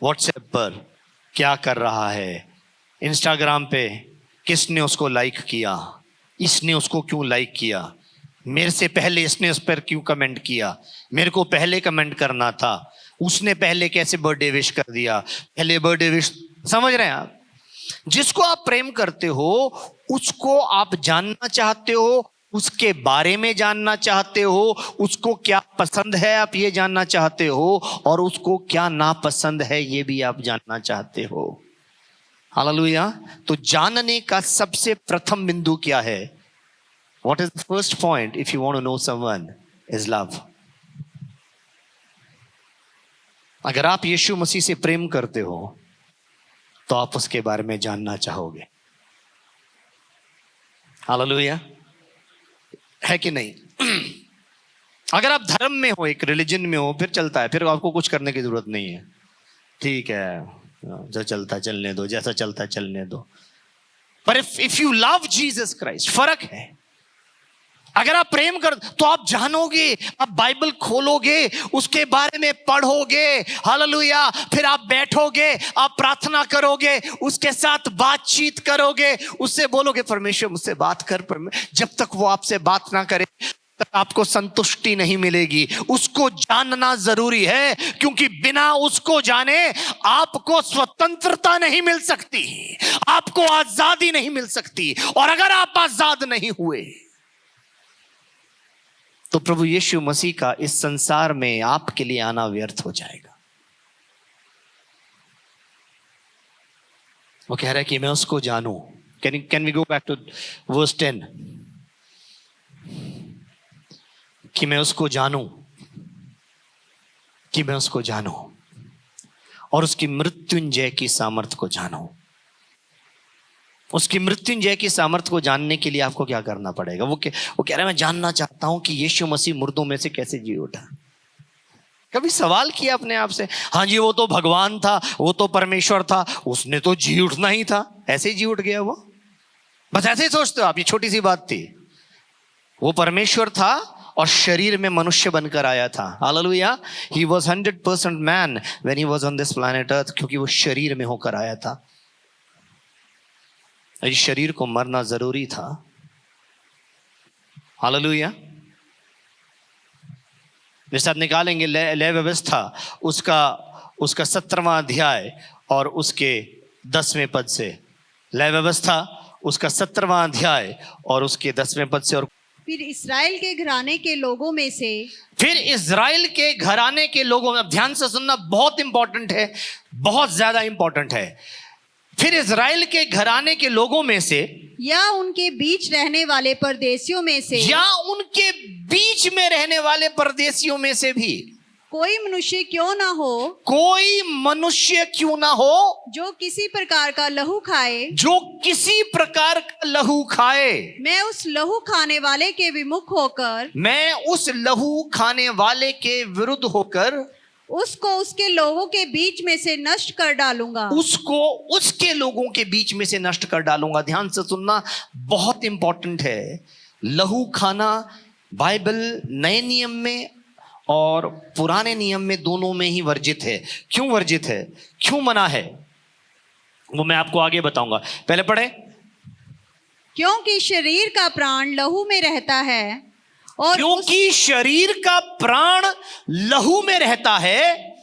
व्हाट्सएप पर क्या कर रहा है, इंस्टाग्राम पे किसने उसको लाइक किया, इसने उसको क्यों लाइक किया, मेरे से पहले इसने उस पर क्यों कमेंट किया, मेरे को पहले कमेंट करना था, उसने पहले कैसे बर्थडे विश कर दिया, पहले बर्थडे विश, समझ रहे हैं आप? जिसको आप प्रेम करते हो उसको आप जानना चाहते हो, उसके बारे में जानना चाहते हो, उसको क्या पसंद है आप ये जानना चाहते हो, और उसको क्या नापसंद है ये भी आप जानना चाहते हो। हालेलुया। तो जानने का सबसे प्रथम बिंदु क्या है? What is the first point if you want to know someone is love. अगर आप यीशु मसीह से प्रेम करते हो तो आप उसके बारे में जानना चाहोगे। हालेलुया, है कि नहीं? अगर आप धर्म में हो, एक रिलीजन में हो, फिर चलता है, फिर आपको कुछ करने की जरूरत नहीं है, ठीक है, जो चलता है चलने दो, जैसा चलता है चलने दो। पर if you love Jesus Christ, फर्क है। अगर आप प्रेम कर तो आप जानोगे, आप बाइबल खोलोगे, उसके बारे में पढ़ोगे, हालेलुया, फिर आप बैठोगे, आप प्रार्थना करोगे, उसके साथ बातचीत करोगे, उससे बोलोगे परमेश्वर मुझसे बात कर। जब तक वो आपसे बात ना करे तक आपको संतुष्टि नहीं मिलेगी। उसको जानना जरूरी है, क्योंकि बिना उसको जाने आपको स्वतंत्रता नहीं मिल सकती, आपको आजादी नहीं मिल सकती। और अगर आप आजाद नहीं हुए तो प्रभु यीशु मसीह का इस संसार में आपके लिए आना व्यर्थ हो जाएगा। वो कह रहा है कि मैं उसको जानूं। Can we go back to verse 10? कि मैं उसको जानूं, कि मैं उसको जानूं और उसकी मृत्युंजय की सामर्थ को जानूं। उसकी मृत्युंजय की सामर्थ को जानने के लिए आपको क्या करना पड़ेगा? वो कह रहा है मैं जानना चाहता हूं कि यीशु मसीह मुर्दों में से कैसे जी उठा। कभी सवाल किया अपने आप से? हाँ जी, वो तो भगवान था, वो तो परमेश्वर था, उसने तो जी उठना ही था, ऐसे ही जी उठ गया वो। बस ऐसे ही सोचते हो आप, ये छोटी सी बात थी। वो परमेश्वर था और शरीर में मनुष्य बनकर आया था। Hallelujah. He was 100% man when he was on this planet Earth, क्योंकि वो शरीर में होकर आया था। इस शरीर को मरना जरूरी था। हालेलुया। जैसे आप निकालेंगे लय व्यवस्था, उसका 17वां अध्याय और उसके 10वें पद से। लय व्यवस्था उसका 17वां अध्याय और उसके 10वें पद से। और फिर इस्राएल के घराने के लोगों में से, फिर इस्राएल के घराने के लोगों में, ध्यान से सुनना, बहुत इंपॉर्टेंट है, बहुत ज्यादा इंपॉर्टेंट है। फिर इस्राएल के घराने के लोगों में से, या उनके बीच रहने वाले परदेशियों में से, या उनके बीच में रहने वाले परदेशियों में से भी कोई मनुष्य क्यों ना हो, कोई मनुष्य क्यों ना हो, जो किसी प्रकार का लहू खाए, जो किसी प्रकार का लहू खाए। मैं उस लहू खाने वाले के विमुख होकर, मैं उस लहू खाने वाले के विरुद्ध होकर उसको उसके लोगों के बीच में से नष्ट कर डालूंगा। उसको उसके लोगों के बीच में से नष्ट कर डालूंगा। ध्यान से सुनना, बहुत इंपॉर्टेंट है। लहू खाना बाइबल नए नियम में और पुराने नियम में दोनों में ही वर्जित है। क्यों वर्जित है, क्यों मना है, वो मैं आपको आगे बताऊंगा। पहले पढ़े। क्योंकि शरीर का प्राण लहू में रहता है, और क्योंकि शरीर का प्राण लहू में रहता है,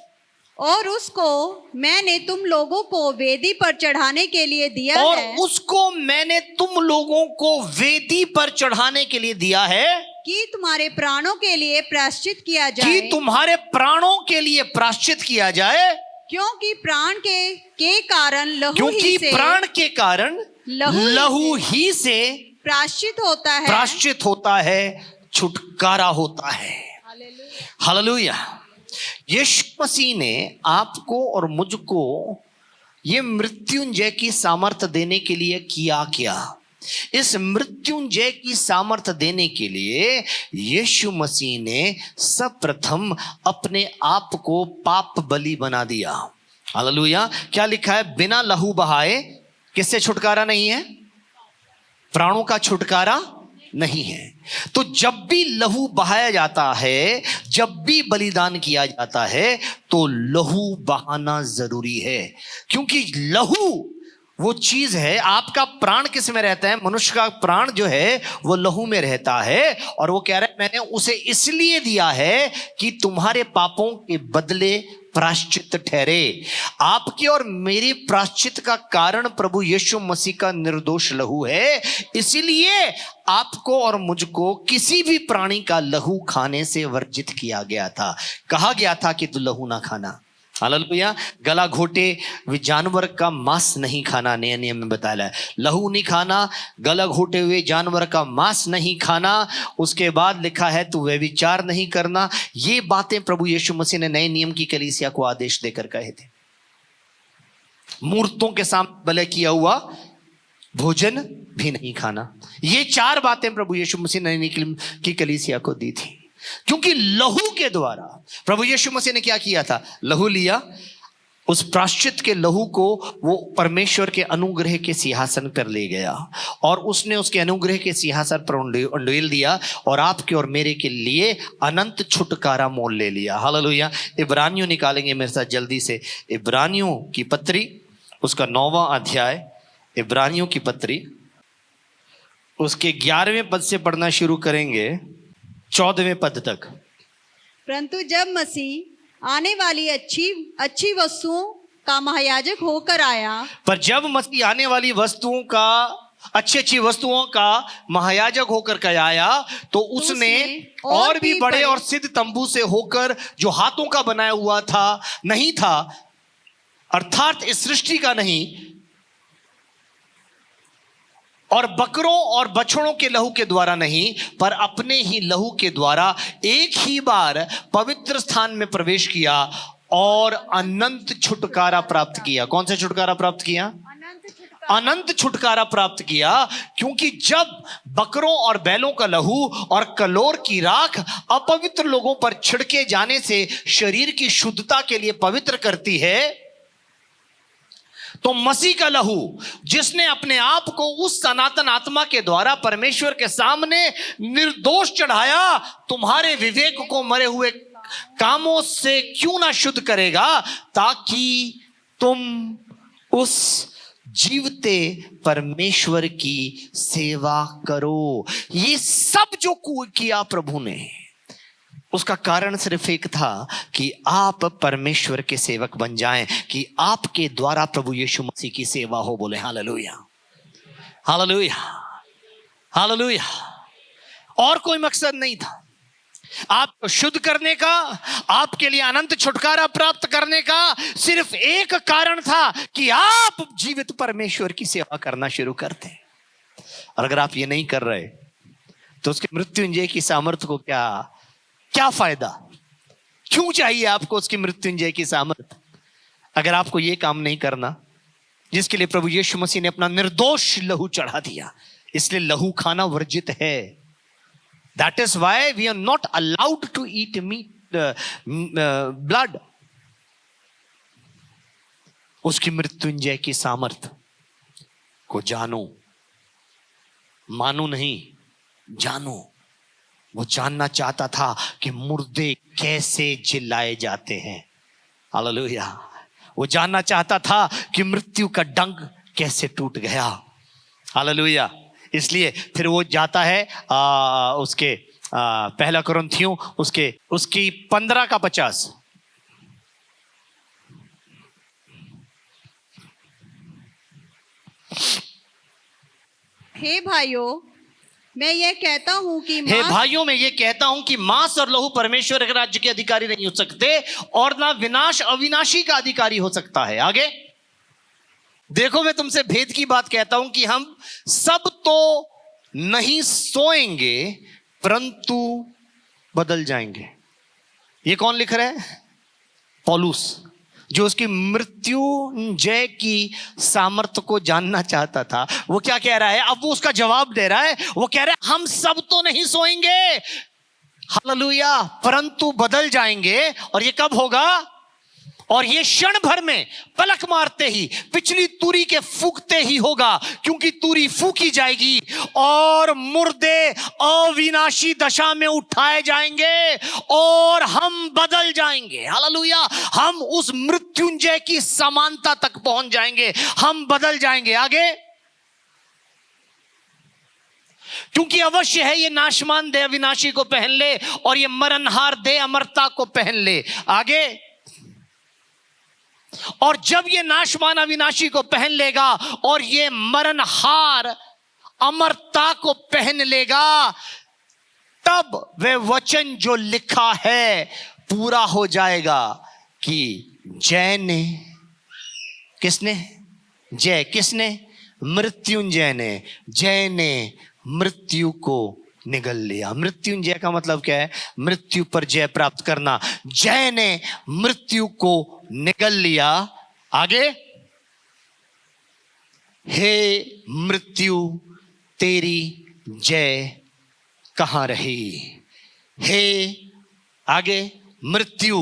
और उसको मैंने तुम लोगों को वेदी पर चढ़ाने के लिए दिया और है, उसको मैंने तुम लोगों को वेदी पर चढ़ाने के लिए दिया है, कि तुम्हारे प्राणों के लिए प्रायश्चित किया जाए, कि तुम्हारे प्राणों के लिए प्रायश्चित किया जाए। क्योंकि प्राण के कारण लहू क्योंकि ही से, प्राण के कारण लहू लहू ही से प्रायश्चित होता है, प्रायश्चित होता है, छुटकारा होता है। हालेलुया। यीशु मसीह ने आपको और मुझको ये मृत्युंजय की सामर्थ्य देने के लिए किया क्या? इस मृत्युंजय की सामर्थ्य देने के लिए यीशु मसीह ने सर्वप्रथम अपने आप को पाप बलि बना दिया। हालेलुया। क्या लिखा है? बिना लहू बहाए किससे छुटकारा नहीं है? प्राणों का छुटकारा नहीं है। तो जब भी लहू बहाया जाता है, जब भी बलिदान किया जाता है, तो लहू बहाना जरूरी है, क्योंकि लहू वो चीज है। आपका प्राण किस में रहता है? मनुष्य का प्राण जो है वो लहू में रहता है। और वो कह रहा है मैंने उसे इसलिए दिया है कि तुम्हारे पापों के बदले प्रायश्चित ठहरे। आपके और मेरे प्रायश्चित का कारण प्रभु यीशु मसीह का निर्दोष लहू है। इसीलिए आपको और मुझको किसी भी प्राणी का लहू खाने से वर्जित किया गया था। कहा गया था कि तू लहू ना खाना। हालेलुया। गला घोटे हुए जानवर का मांस नहीं खाना, नए नियम में बताया है। लहू नहीं खाना, गला घोटे हुए जानवर का मांस नहीं खाना। उसके बाद लिखा है तू व्यभिचार नहीं करना। ये बातें प्रभु यीशु मसीह ने नए नियम की कलीसिया को आदेश देकर कहे थे। मूर्तों के सामने भले किया हुआ भोजन भी नहीं खाना। ये 4 बातें प्रभु यीशु मसीह ने नए नियम की कलीसिया को दी थी, क्योंकि लहू के द्वारा प्रभु यीशु मसीह ने क्या किया था? लहू लिया, उस प्रायश्चित के लहू को वो परमेश्वर के अनुग्रह के सिंहासन पर ले गया और उसने उसके अनुग्रह के सिंहासन पर उंडेल दिया और आपके और मेरे के लिए अनंत छुटकारा मोल ले लिया। हालेलुया। इब्रानियों निकालेंगे मेरे साथ जल्दी से। इब्रानियों की पत्री उसका 9वां अध्याय, इब्रानियों की पत्री उसके 11वें पद से पढ़ना शुरू करेंगे 14वें पद तक। परंतु जब मसीह आने वाली अच्छी वस्तुओं का महायाजक होकर आया, पर जब मसीह आने वाली वस्तुओं का अच्छी वस्तुओं का महायाजक होकर के आया, तो उसने और भी बड़े और सिद्ध तंबू से होकर, जो हाथों का बनाया हुआ था नहीं था, अर्थात इस सृष्टि का नहीं, और बकरों और बछड़ों के लहू के द्वारा नहीं, पर अपने ही लहू के द्वारा एक ही बार पवित्र स्थान में प्रवेश किया और अनंत छुटकारा प्राप्त किया। कौन सा छुटकारा प्राप्त किया? अनंत छुटकारा प्राप्त किया। क्योंकि जब बकरों और बैलों का लहू और कलोर की राख अपवित्र लोगों पर छिड़के जाने से शरीर की शुद्धता के लिए पवित्र करती है, तो मसीह का लहू जिसने अपने आप को उस सनातन आत्मा के द्वारा परमेश्वर के सामने निर्दोष चढ़ाया, तुम्हारे विवेक को मरे हुए कामों से क्यों ना शुद्ध करेगा, ताकि तुम उस जीवते परमेश्वर की सेवा करो। ये सब जो किया प्रभु ने, उसका कारण सिर्फ एक था कि आप परमेश्वर के सेवक बन जाएं, कि आपके द्वारा प्रभु यीशु मसीह की सेवा हो। बोले हालेलुया, हालेलुया, हालेलुया। और कोई मकसद नहीं था आपको शुद्ध करने का, आपके लिए अनंत छुटकारा प्राप्त करने का। सिर्फ एक कारण था कि आप जीवित परमेश्वर की सेवा करना शुरू करते। और अगर आप ये नहीं कर रहे, तो उसके मृत्युंजय की सामर्थ्य को क्या फायदा? क्यों चाहिए आपको उसकी मृत्युंजय की सामर्थ्य, अगर आपको यह काम नहीं करना जिसके लिए प्रभु यीशु मसीह ने अपना निर्दोष लहू चढ़ा दिया। इसलिए लहू खाना वर्जित है। That is why we are not allowed to eat meat blood. उसकी मृत्युंजय की सामर्थ्य को जानो, मानो नहीं, जानो। वो जानना चाहता था कि मुर्दे कैसे जिलाए जाते हैं। हालेलुया। वो जानना चाहता था कि मृत्यु का डंक कैसे टूट गया। हालेलुया। इसलिए फिर वो जाता है उसके पहला कुरिन्थियों उसकी 15 का 50। हे भाइयों, मैं ये कहता हूं कि हे भाइयों, मैं ये कहता हूं कि मांस और लहू परमेश्वर के राज्य के अधिकारी नहीं हो सकते, और ना विनाश अविनाशी का अधिकारी हो सकता है। आगे देखो, मैं तुमसे भेद की बात कहता हूं कि हम सब तो नहीं सोएंगे परंतु बदल जाएंगे। ये कौन लिख रहा है? पौलुस, जो उसकी मृत्युंजय की सामर्थ्य को जानना चाहता था। वो क्या कह रहा है? अब वो उसका जवाब दे रहा है। वो कह रहा है हम सब तो नहीं सोएंगे, हालेलुया, परंतु बदल जाएंगे। और ये कब होगा? और ये क्षण भर में, पलक मारते ही, पिछली तुरी के फूंकते ही होगा, क्योंकि तुरी फूंकी जाएगी और मुर्दे अविनाशी दशा में उठाए जाएंगे और हम बदल जाएंगे। हालेलुया, हम उस मृत्युंजय की समानता तक पहुंच जाएंगे, हम बदल जाएंगे। आगे, क्योंकि अवश्य है ये नाशमान दे अविनाशी को पहन ले और ये मरणहार दे अमरता को पहन ले। आगे, और जब ये नाशमान अविनाशी को पहन लेगा और ये मरणहार अमरता को पहन लेगा, तब वह वचन जो लिखा है पूरा हो जाएगा कि जय ने, किसने? जय किसने? मृत्युंजय ने। जय ने मृत्यु को निगल लिया। मृत्युंजय का मतलब क्या है? मृत्यु पर जय प्राप्त करना। जय ने मृत्यु को निगल लिया। आगे, हे मृत्यु तेरी जय कहां रही? हे, आगे, मृत्यु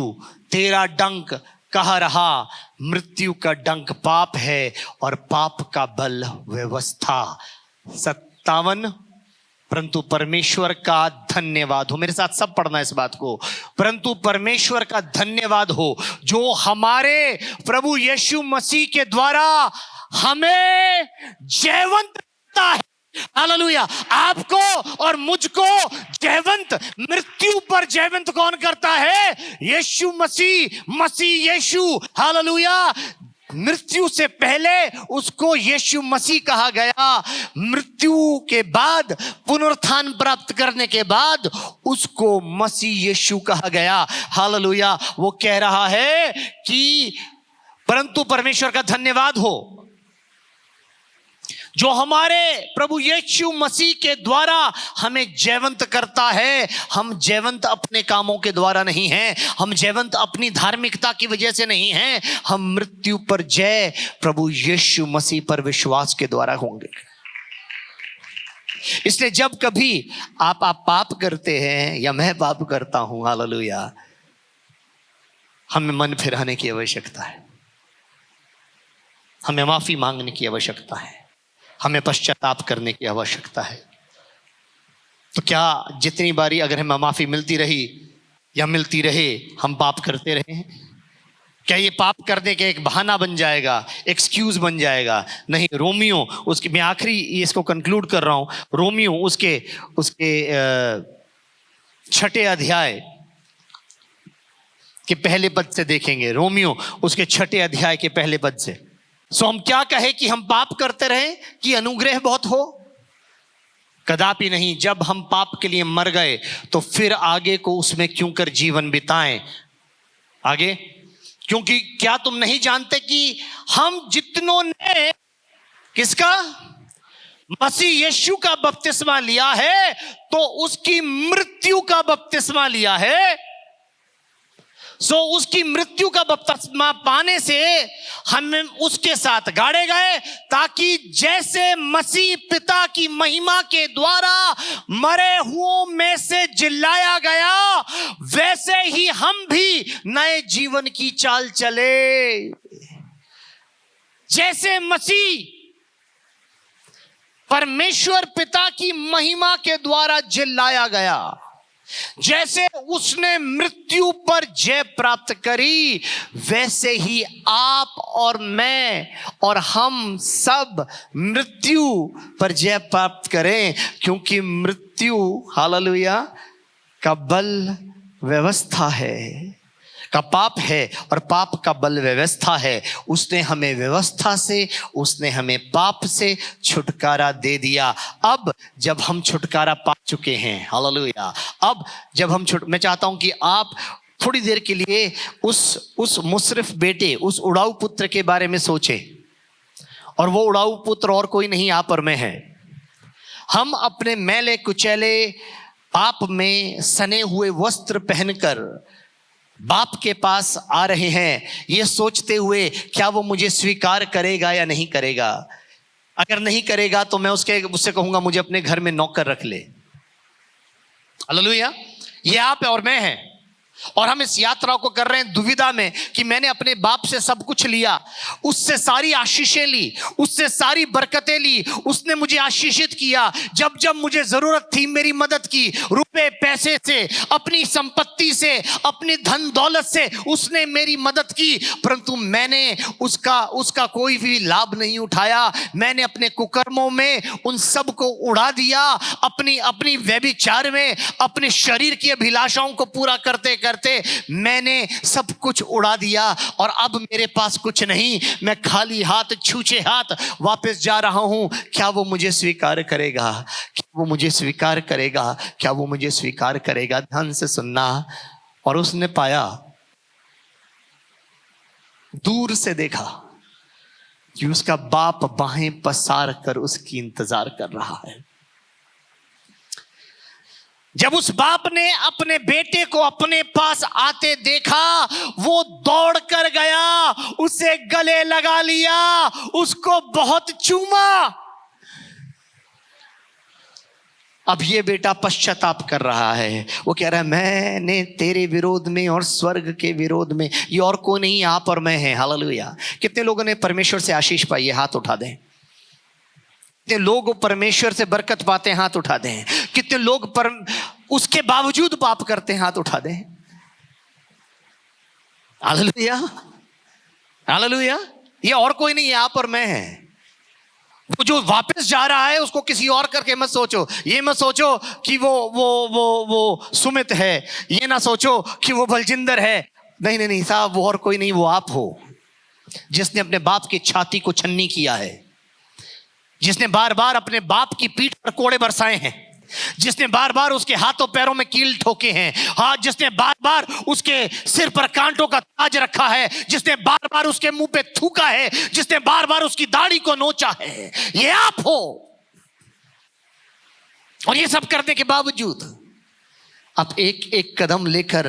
तेरा डंक कहां रहा? मृत्यु का डंक पाप है और पाप का बल व्यवस्था। 57, परंतु परमेश्वर का धन्यवाद हो। मेरे साथ सब पढ़ना इस बात को। परंतु परमेश्वर का धन्यवाद हो जो हमारे प्रभु यीशु मसीह के द्वारा हमें जयवंत करता है। हालेलुया, आपको और मुझको जयवंत, मृत्यु पर जयवंत कौन करता है? यीशु मसीह, मसीह यीशु। हालेलुया, मृत्यु से पहले उसको यीशु मसीह कहा गया, मृत्यु के बाद, पुनरुत्थान प्राप्त करने के बाद उसको मसीह यीशु कहा गया। हालेलुया, वो कह रहा है कि परंतु परमेश्वर का धन्यवाद हो जो हमारे प्रभु यीशु मसीह के द्वारा हमें जयवंत करता है। हम जयवंत अपने कामों के द्वारा नहीं हैं, हम जयवंत अपनी धार्मिकता की वजह से नहीं हैं, हम मृत्यु पर जय प्रभु यीशु मसीह पर विश्वास के द्वारा होंगे। इसलिए जब कभी आप पाप करते हैं या मैं पाप करता हूं, हालेलुया, हमें मन फिराने की आवश्यकता है, हमें माफी मांगने की आवश्यकता है, हमें पश्चाताप करने की आवश्यकता है। तो क्या जितनी बारी अगर हमें माफी मिलती रही या मिलती रहे हम पाप करते रहे हैं? क्या ये पाप करने का एक बहाना बन जाएगा, एक्सक्यूज बन जाएगा? नहीं। रोमियो, उसकी, मैं आखिरी इसको कंक्लूड कर रहा हूं, रोमियो उसके 6 अध्याय के पहले पद से देखेंगे। रोमियो उसके 6 अध्याय के पहले पद से। सो हम क्या कहे कि हम पाप करते रहे कि अनुग्रह बहुत हो? कदापि नहीं। जब हम पाप के लिए मर गए तो फिर आगे को उसमें क्यों कर जीवन बिताएं? आगे, क्योंकि क्या तुम नहीं जानते कि हम जितनों ने किसका? मसीह यीशु का बपतिस्मा लिया है तो उसकी मृत्यु का बपतिस्मा लिया है। सो उसकी मृत्यु का बपतिस्मा पाने से हम उसके साथ गाड़े गए, ताकि जैसे मसीह पिता की महिमा के द्वारा मरे हुओं में से जिलाया गया, वैसे ही हम भी नए जीवन की चाल चले। जैसे मसीह परमेश्वर पिता की महिमा के द्वारा जिलाया गया, जैसे उसने मृत्यु पर जय प्राप्त करी, वैसे ही आप और मैं और हम सब मृत्यु पर जय प्राप्त करें। क्योंकि मृत्यु, हालेलुया, का बल व्यवस्था है, का पाप है, और पाप का बल व्यवस्था है। उसने हमें व्यवस्था से, उसने हमें पाप से छुटकारा दे दिया। अब जब हम छुटकारा पा चुके हैं, हालेलुया, अब जब हम मैं चाहता हूं कि आप थोड़ी देर के लिए उस मुसरिफ बेटे, उस उड़ाऊ पुत्र के बारे में सोचें। और वो उड़ाऊ पुत्र और कोई नहीं, आप और मैं है। हम अपने मैले कुचैले पाप में सने हुए वस्त्र पहनकर बाप के पास आ रहे हैं, ये सोचते हुए क्या वो मुझे स्वीकार करेगा या नहीं करेगा। अगर नहीं करेगा तो मैं उससे कहूंगा मुझे अपने घर में नौकर रख ले। हालेलुया। ये आप और मैं हैं, और हम इस यात्रा को कर रहे हैं दुविधा में कि मैंने अपने बाप से सब कुछ लिया, उससे सारी आशीषें ली, उससे सारी बरकतें ली, उसने मुझे आशीषित किया, जब जब मुझे जरूरत थी मेरी मदद की, रुपए पैसे से, अपनी संपत्ति से, अपनी धन दौलत से उसने मेरी मदद की, परंतु मैंने उसका कोई भी लाभ नहीं उठाया। मैंने अपने कुकर्मों में उन सब को उड़ा दिया, अपनी व्यभिचार में, अपने शरीर की अभिलाषाओं को पूरा करते करते मैंने सब कुछ उड़ा दिया, और अब मेरे पास कुछ नहीं, मैं खाली हाथ छूछे हाथ वापस जा रहा हूं। क्या वो मुझे स्वीकार करेगा? क्या वो मुझे स्वीकार करेगा? क्या वो मुझे स्वीकार करेगा? ध्यान से सुनना। और उसने पाया, दूर से देखा कि उसका बाप बाहें पसार कर उसकी इंतजार कर रहा है। जब उस बाप ने अपने बेटे को अपने पास आते देखा, वो दौड़ कर गया, उसे गले लगा लिया, उसको बहुत चूमा। अब ये बेटा पश्चाताप कर रहा है, वो कह रहा है मैंने तेरे विरोध में और स्वर्ग के विरोध में, ये और कोई नहीं, आप और मैं हैं। हालेलुया। कितने लोगों ने परमेश्वर से आशीष पाई है? हाथ उठा दें। कितने लोग परमेश्वर से बरकत पाते हैं? हाथ उठा दें। कितने लोग उसके बावजूद पाप करते हैं? हाथ उठा दें। Hallelujah, hallelujah. ये और कोई नहीं है, आप और मैं हैं। वो जो वापस जा रहा है उसको किसी और करके मत सोचो। ये मत सोचो कि वो सुमित है, ये ना सोचो कि वो बलजिंदर है। नहीं नहीं नहीं साहब, वो और कोई नहीं, वो आप हो, जिसने अपने बाप की छाती को छन्नी किया है, जिसने बार बार अपने बाप की पीठ पर कोड़े बरसाए हैं, जिसने बार बार उसके हाथों पैरों में कील ठोके हैं, हाँ, जिसने बार बार उसके सिर पर कांटों का ताज रखा है, जिसने बार बार उसके मुंह पे थूका है, जिसने बार बार उसकी दाढ़ी को नोचा है, ये आप हो। और ये सब करने के बावजूद आप एक एक कदम लेकर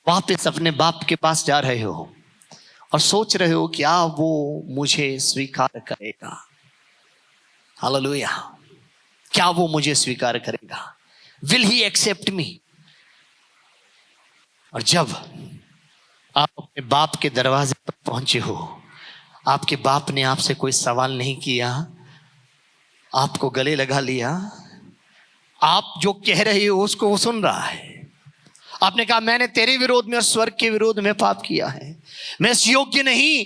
वापस अपने बाप के पास जा रहे हो और सोच रहे हो क्या वो मुझे स्वीकार करेगा। हालेलुया। क्या वो मुझे स्वीकार करेगा? विल ही एक्सेप्ट मी? और जब आप अपने बाप के दरवाजे पर पहुंचे हो, आपके बाप ने आपसे कोई सवाल नहीं किया, आपको गले लगा लिया, आप जो कह रहे हो उसको वो सुन रहा है। आपने कहा मैंने तेरे विरोध में और स्वर्ग के विरोध में पाप किया है, मैं इस योग्य नहीं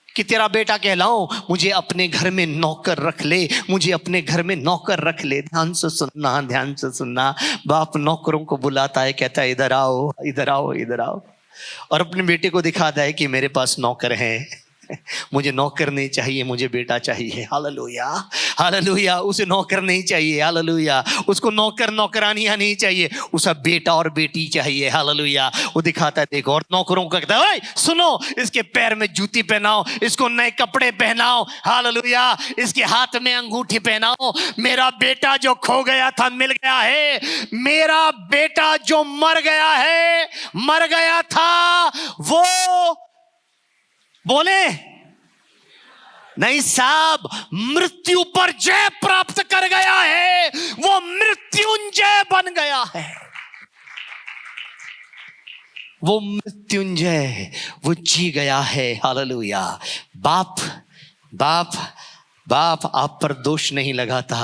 कि तेरा बेटा कहलाऊं, मुझे अपने घर में नौकर रख ले, मुझे अपने घर में नौकर रख ले। ध्यान से सुनना, ध्यान से सुनना। बाप नौकरों को बुलाता है, कहता है इधर आओ, इधर आओ, इधर आओ, और अपने बेटे को दिखाता है कि मेरे पास नौकर है, मुझे नौकर नहीं चाहिए, मुझे बेटा चाहिए। Hallelujah, hallelujah. उसे नौकर नहीं चाहिए, हालेलुया, उसको नौकर नौकरानियां नहीं चाहिए, उसे बेटा और बेटी चाहिए। हालेलुया। वो दिखाता है, देखो, और नौकरों को कहता है सुनो, इसके पैर में जूती पहनाओ, इसको नए कपड़े पहनाओ, हालेलुया, इसके हाथ में अंगूठी पहनाओ। मेरा बेटा जो खो गया था मिल गया है, मेरा बेटा जो मर गया है, मर गया था, वो बोले नहीं साहब, मृत्यु पर जय प्राप्त कर गया है, वो मृत्युंजय बन गया है, वो मृत्युंजय, वो जी गया है। हालेलुया। बाप बाप बाप आप पर दोष नहीं लगाता,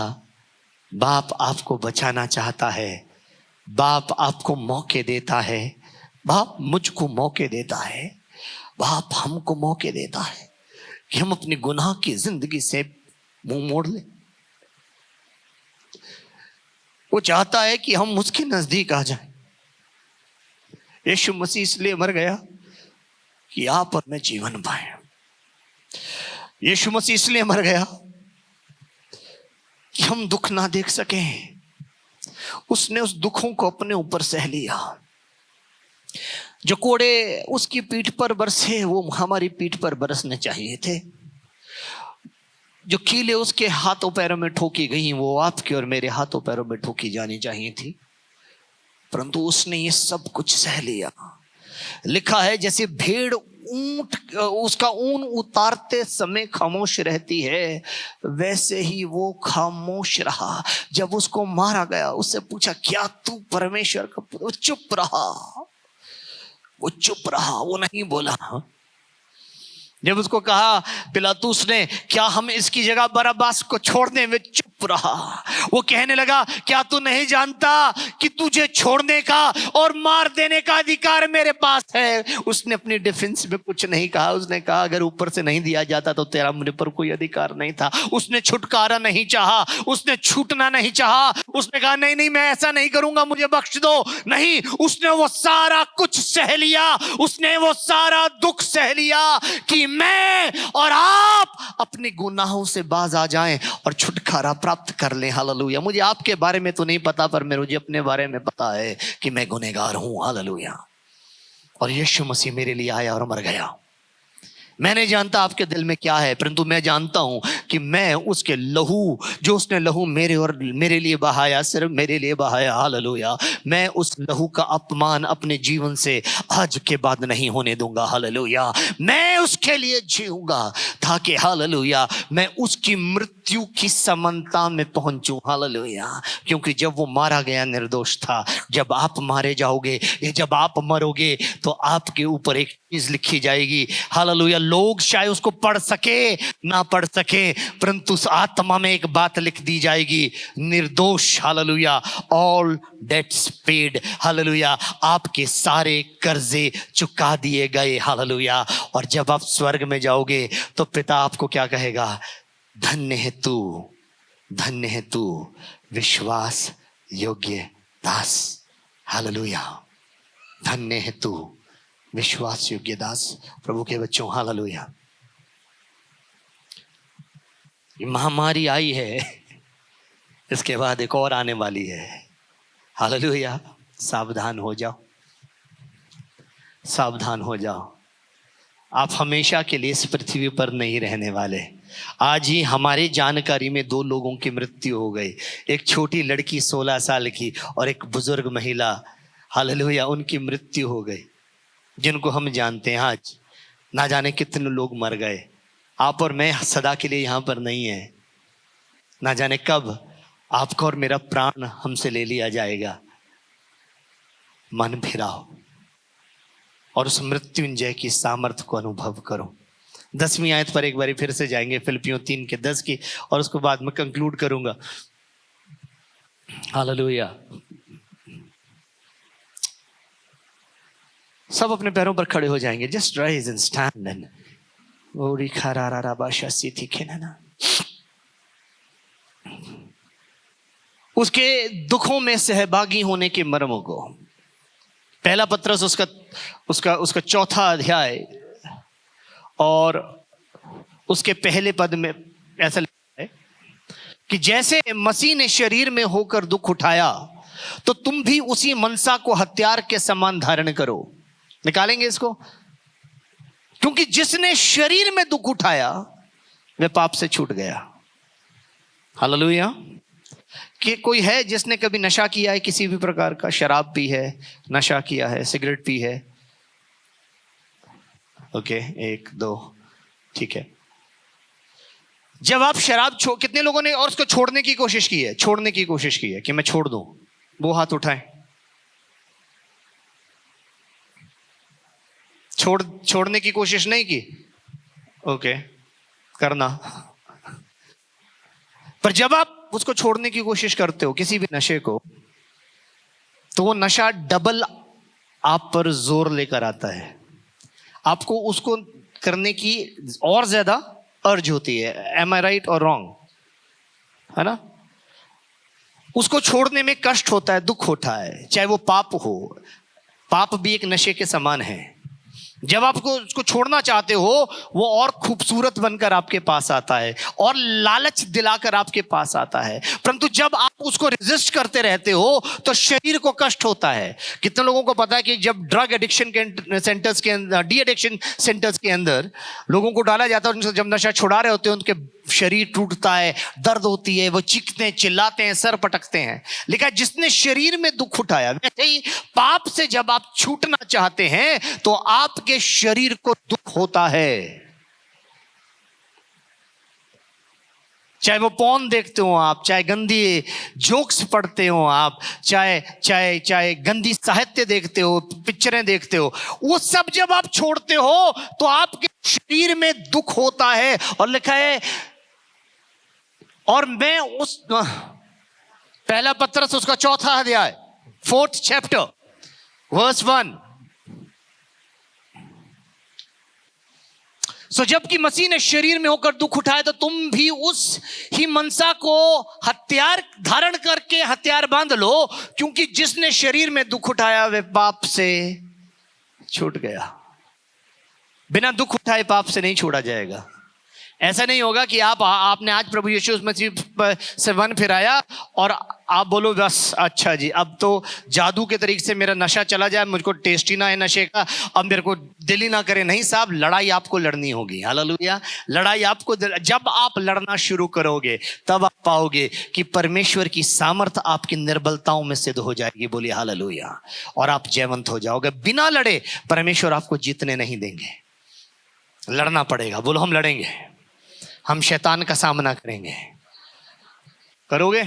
बाप आपको बचाना चाहता है, बाप आपको मौके देता है, बाप मुझको मौके देता है, बाप हमको मौके देता है कि हम अपनी गुनाह की जिंदगी से मुंह मोड़ लें। वो चाहता है कि हम उसके नजदीक आ जाएं। यीशु मसीह इसलिए मर गया कि आप और मैं जीवन पाए। यीशु मसीह इसलिए मर गया कि हम दुख ना देख सकें। उसने उस दुखों को अपने ऊपर सह लिया। जो कोड़े उसकी पीठ पर बरसे वो हमारी पीठ पर बरसने चाहिए थे। जो कीलें उसके हाथों पैरों में ठोकी गई वो आपके और मेरे हाथों पैरों में ठोकी जानी चाहिए थी, परंतु उसने ये सब कुछ सह लिया। लिखा है जैसे भेड़ ऊंट उसका ऊन उतारते समय खामोश रहती है, वैसे ही वो खामोश रहा। जब उसको मारा गया उससे पूछा क्या तू परमेश्वर का पुत्र? वो चुप रहा, वो चुप रहा, वो नहीं बोला। जब उसको कहा पिलातुस ने क्या हम इसकी जगह बरअब्बास को छोड़ने में, चुप रहा। वो कहने लगा क्या तू नहीं जानता कि तुझे छोड़ने का और मार देने का अधिकार मेरे पास है? उसने अपनी डिफेंस में कुछ नहीं कहा। उसने कहा अगर ऊपर से नहीं दिया जाता तो तेरा मुझ पर कोई अधिकार नहीं था। उसने छुटकारा नहीं चाहा, उसने छूटना नहीं चाहा। उसने कहा नहीं नहीं मैं ऐसा नहीं करूंगा, मुझे बख्श दो। नहीं, उसने वो सारा कुछ सह लिया, उसने वो सारा दुख सह लिया कि मैं और आप अपने गुनाहों से बाज आ जाएं और छुटकारा प्राप्त कर लें। हालेलुया। मुझे आपके बारे में तो नहीं पता, पर मुझे अपने बारे में पता है कि मैं गुनहगार हूं। हालेलुया। और यीशु मसीह मेरे लिए आया और मर गया। मैं नहीं जानता आपके दिल में क्या है, परंतु मैं जानता हूं कि मैं उसके लहू, जो उसने लहू मेरे और मेरे लिए बहाया, सिर्फ मेरे लिए बहाया। हालेलुया। मैं उस लहू का अपमान अपने जीवन से आज के बाद नहीं होने दूंगा। हालेलुया। मैं उसके लिए जीऊंगा ताकि हालेलुया मैं उसकी मृत्यु की समानता में पहुंचूं। हालेलुया। क्योंकि जब वो मारा गया निर्दोष था। जब आप मारे जाओगे, जब आप मरोगे तो आपके ऊपर एक चीज लिखी जाएगी। हालेलुया। लोग शायद उसको पढ़ सके ना पढ़ सके, परंतु उस आत्मा में एक बात लिख दी जाएगी, निर्दोष। Hallelujah. All debts paid. Hallelujah. आपके सारे कर्जे चुका दिए गए। हालेलुया। और जब आप स्वर्ग में जाओगे तो पिता आपको क्या कहेगा? धन्य है तू, धन्य है तू विश्वास योग्य दास। हालेलुया। धन्य है तू विश्वास योग्य दास। प्रभु के बच्चों, हालेलुया। ये महामारी आई है, इसके बाद एक और आने वाली है। हालेलुया। सावधान हो जाओ, सावधान हो जाओ। आप हमेशा के लिए इस पृथ्वी पर नहीं रहने वाले। आज ही हमारी जानकारी में 2 लोगों की मृत्यु हो गई। एक छोटी लड़की 16 साल की और एक बुजुर्ग महिला। हालेलुया। उनकी मृत्यु हो गई, जिनको हम जानते हैं। आज ना जाने कितने लोग मर गए। आप और मैं सदा के लिए यहाँ पर नहीं है। ना जाने कब आपका और मेरा प्राण हमसे ले लिया जाएगा। मन फिराओ और उस मृत्युंजय की सामर्थ्य को अनुभव करो। 10वीं आयत पर एक बार फिर से जाएंगे, फिलिप्पियों 3:10 की, और उसके बाद मैं कंक्लूड करूंगा। हालेलुया। सब अपने पैरों पर खड़े हो जाएंगे। Just rise and stand and ओरी खरारा बाशा सीथी खेना। उसके दुखों में सहभागी होने के मर्म को, पहला पत्रस उसका 4था अध्याय और उसके पहले पद में ऐसा लिखा है कि जैसे मसीह ने शरीर में होकर दुख उठाया तो तुम भी उसी मनसा को हथियार के समान धारण करो। निकालेंगे इसको, क्योंकि जिसने शरीर में दुख उठाया वह पाप से छूट गया। हालेलुया। कि कोई है जिसने कभी नशा किया है किसी भी प्रकार का? शराब पी है, नशा किया है, सिगरेट पी है? ओके, 1 2, ठीक है। जब आप शराब कितने लोगों ने और उसको छोड़ने की कोशिश की है? छोड़ने की कोशिश की है कि मैं छोड़ दूं? वो हाथ उठाएं। छोड़ने की कोशिश नहीं की? ओके, करना। पर जब आप उसको छोड़ने की कोशिश करते हो, किसी भी नशे को, तो वो नशा डबल आप पर जोर लेकर आता है। आपको उसको करने की और ज्यादा अर्ज होती है। एम आई राइट और रॉन्ग? है ना? उसको छोड़ने में कष्ट होता है, दुख होता है, चाहे वो पाप हो। पाप भी एक नशे के समान है। जब आप उसको छोड़ना चाहते हो, वो और खूबसूरत बनकर आपके पास आता है और लालच दिलाकर आपके पास आता है। परंतु जब आप उसको रेजिस्ट करते रहते हो तो शरीर को कष्ट होता है। कितने लोगों को पता है कि जब ड्रग एडिक्शन के सेंटर्स के अंदर, डी एडिक्शन सेंटर्स के अंदर लोगों को डाला जाता है, जब नशा छुड़ा रहे होते हैं, उनके शरीर टूटता है, दर्द होती है, वो चीखते हैं, चिल्लाते हैं, सर पटकते हैं। लिखा है जिसने शरीर में दुख उठाया। वैसे ही पाप से जब आप छूटना चाहते हैं तो आपके शरीर को दुख होता है। चाहे वो पॉर्न देखते हो आप, चाहे गंदी जोक्स पढ़ते हो आप, चाहे गंदी साहित्य देखते हो, पिक्चरें देखते हो, वो सब जब आप छोड़ते हो तो आपके शरीर में दुख होता है। और लिखा है, और मैं उस पहला पत्रस उसका 4 अध्याय 4th chapter verse 1। सो जबकि मसीह ने शरीर में होकर दुख उठाया तो तुम भी उस ही मनसा को हथियार धारण करके हथियार बांध लो, क्योंकि जिसने शरीर में दुख उठाया वह पाप से छूट गया। बिना दुख उठाए पाप से नहीं छोड़ा जाएगा। ऐसा नहीं होगा कि आपने आज प्रभु यीशु मसीह से मन फिराया और आप बोलो बस अच्छा जी अब तो जादू के तरीके से मेरा नशा चला जाए, मुझको टेस्ट ही ना है नशे का, अब मेरे को दिल ही ना करे। नहीं साहब, लड़ाई आपको लड़नी होगी। हालेलुया। लड़ाई आपको, जब आप लड़ना शुरू करोगे तब आप पाओगे कि परमेश्वर की सामर्थ आपकी निर्बलताओं में सिद्ध हो जाएगी। बोलिए हालेलुया। और आप जयवंत हो जाओगे। बिना लड़े परमेश्वर आपको जीतने नहीं देंगे। लड़ना पड़ेगा। बोलो हम लड़ेंगे, हम शैतान का सामना करेंगे। करोगे?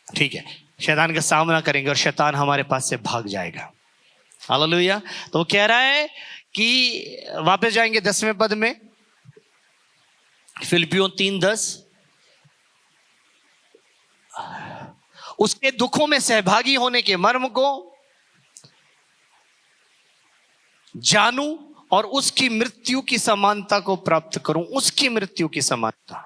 ठीक है, शैतान का सामना करेंगे और शैतान हमारे पास से भाग जाएगा। हालेलुया। तो वो कह रहा है कि वापस जाएंगे 10वें पद में, फिलिपियों 3:10। उसके दुखों में सहभागी होने के मर्म को जानूं और उसकी मृत्यु की समानता को प्राप्त करूं। उसकी मृत्यु की समानता।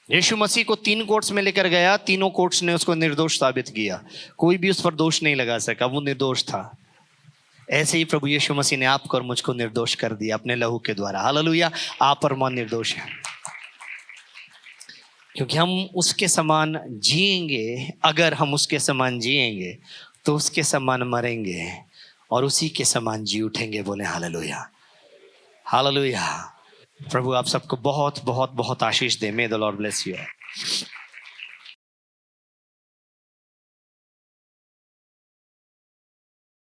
यीशु मसीह को 3 कोर्ट्स में लेकर गया, तीनों कोर्ट्स ने उसको निर्दोष साबित किया। कोई भी उस पर दोष नहीं लगा सका, वो निर्दोष था। ऐसे ही प्रभु यीशु मसीह ने आपको और मुझको निर्दोष कर दिया अपने लहू के द्वारा। हालेलुया। आप और मैं निर्दोष हैं, क्योंकि हम उसके समान जिएंगे। अगर हम उसके समान जिएंगे तो उसके समान मरेंगे और उसी के समान जी उठेंगे। बोले हालेलुया। हालेलुया। प्रभु आप सबको बहुत बहुत बहुत आशीष दे। May the Lord bless you.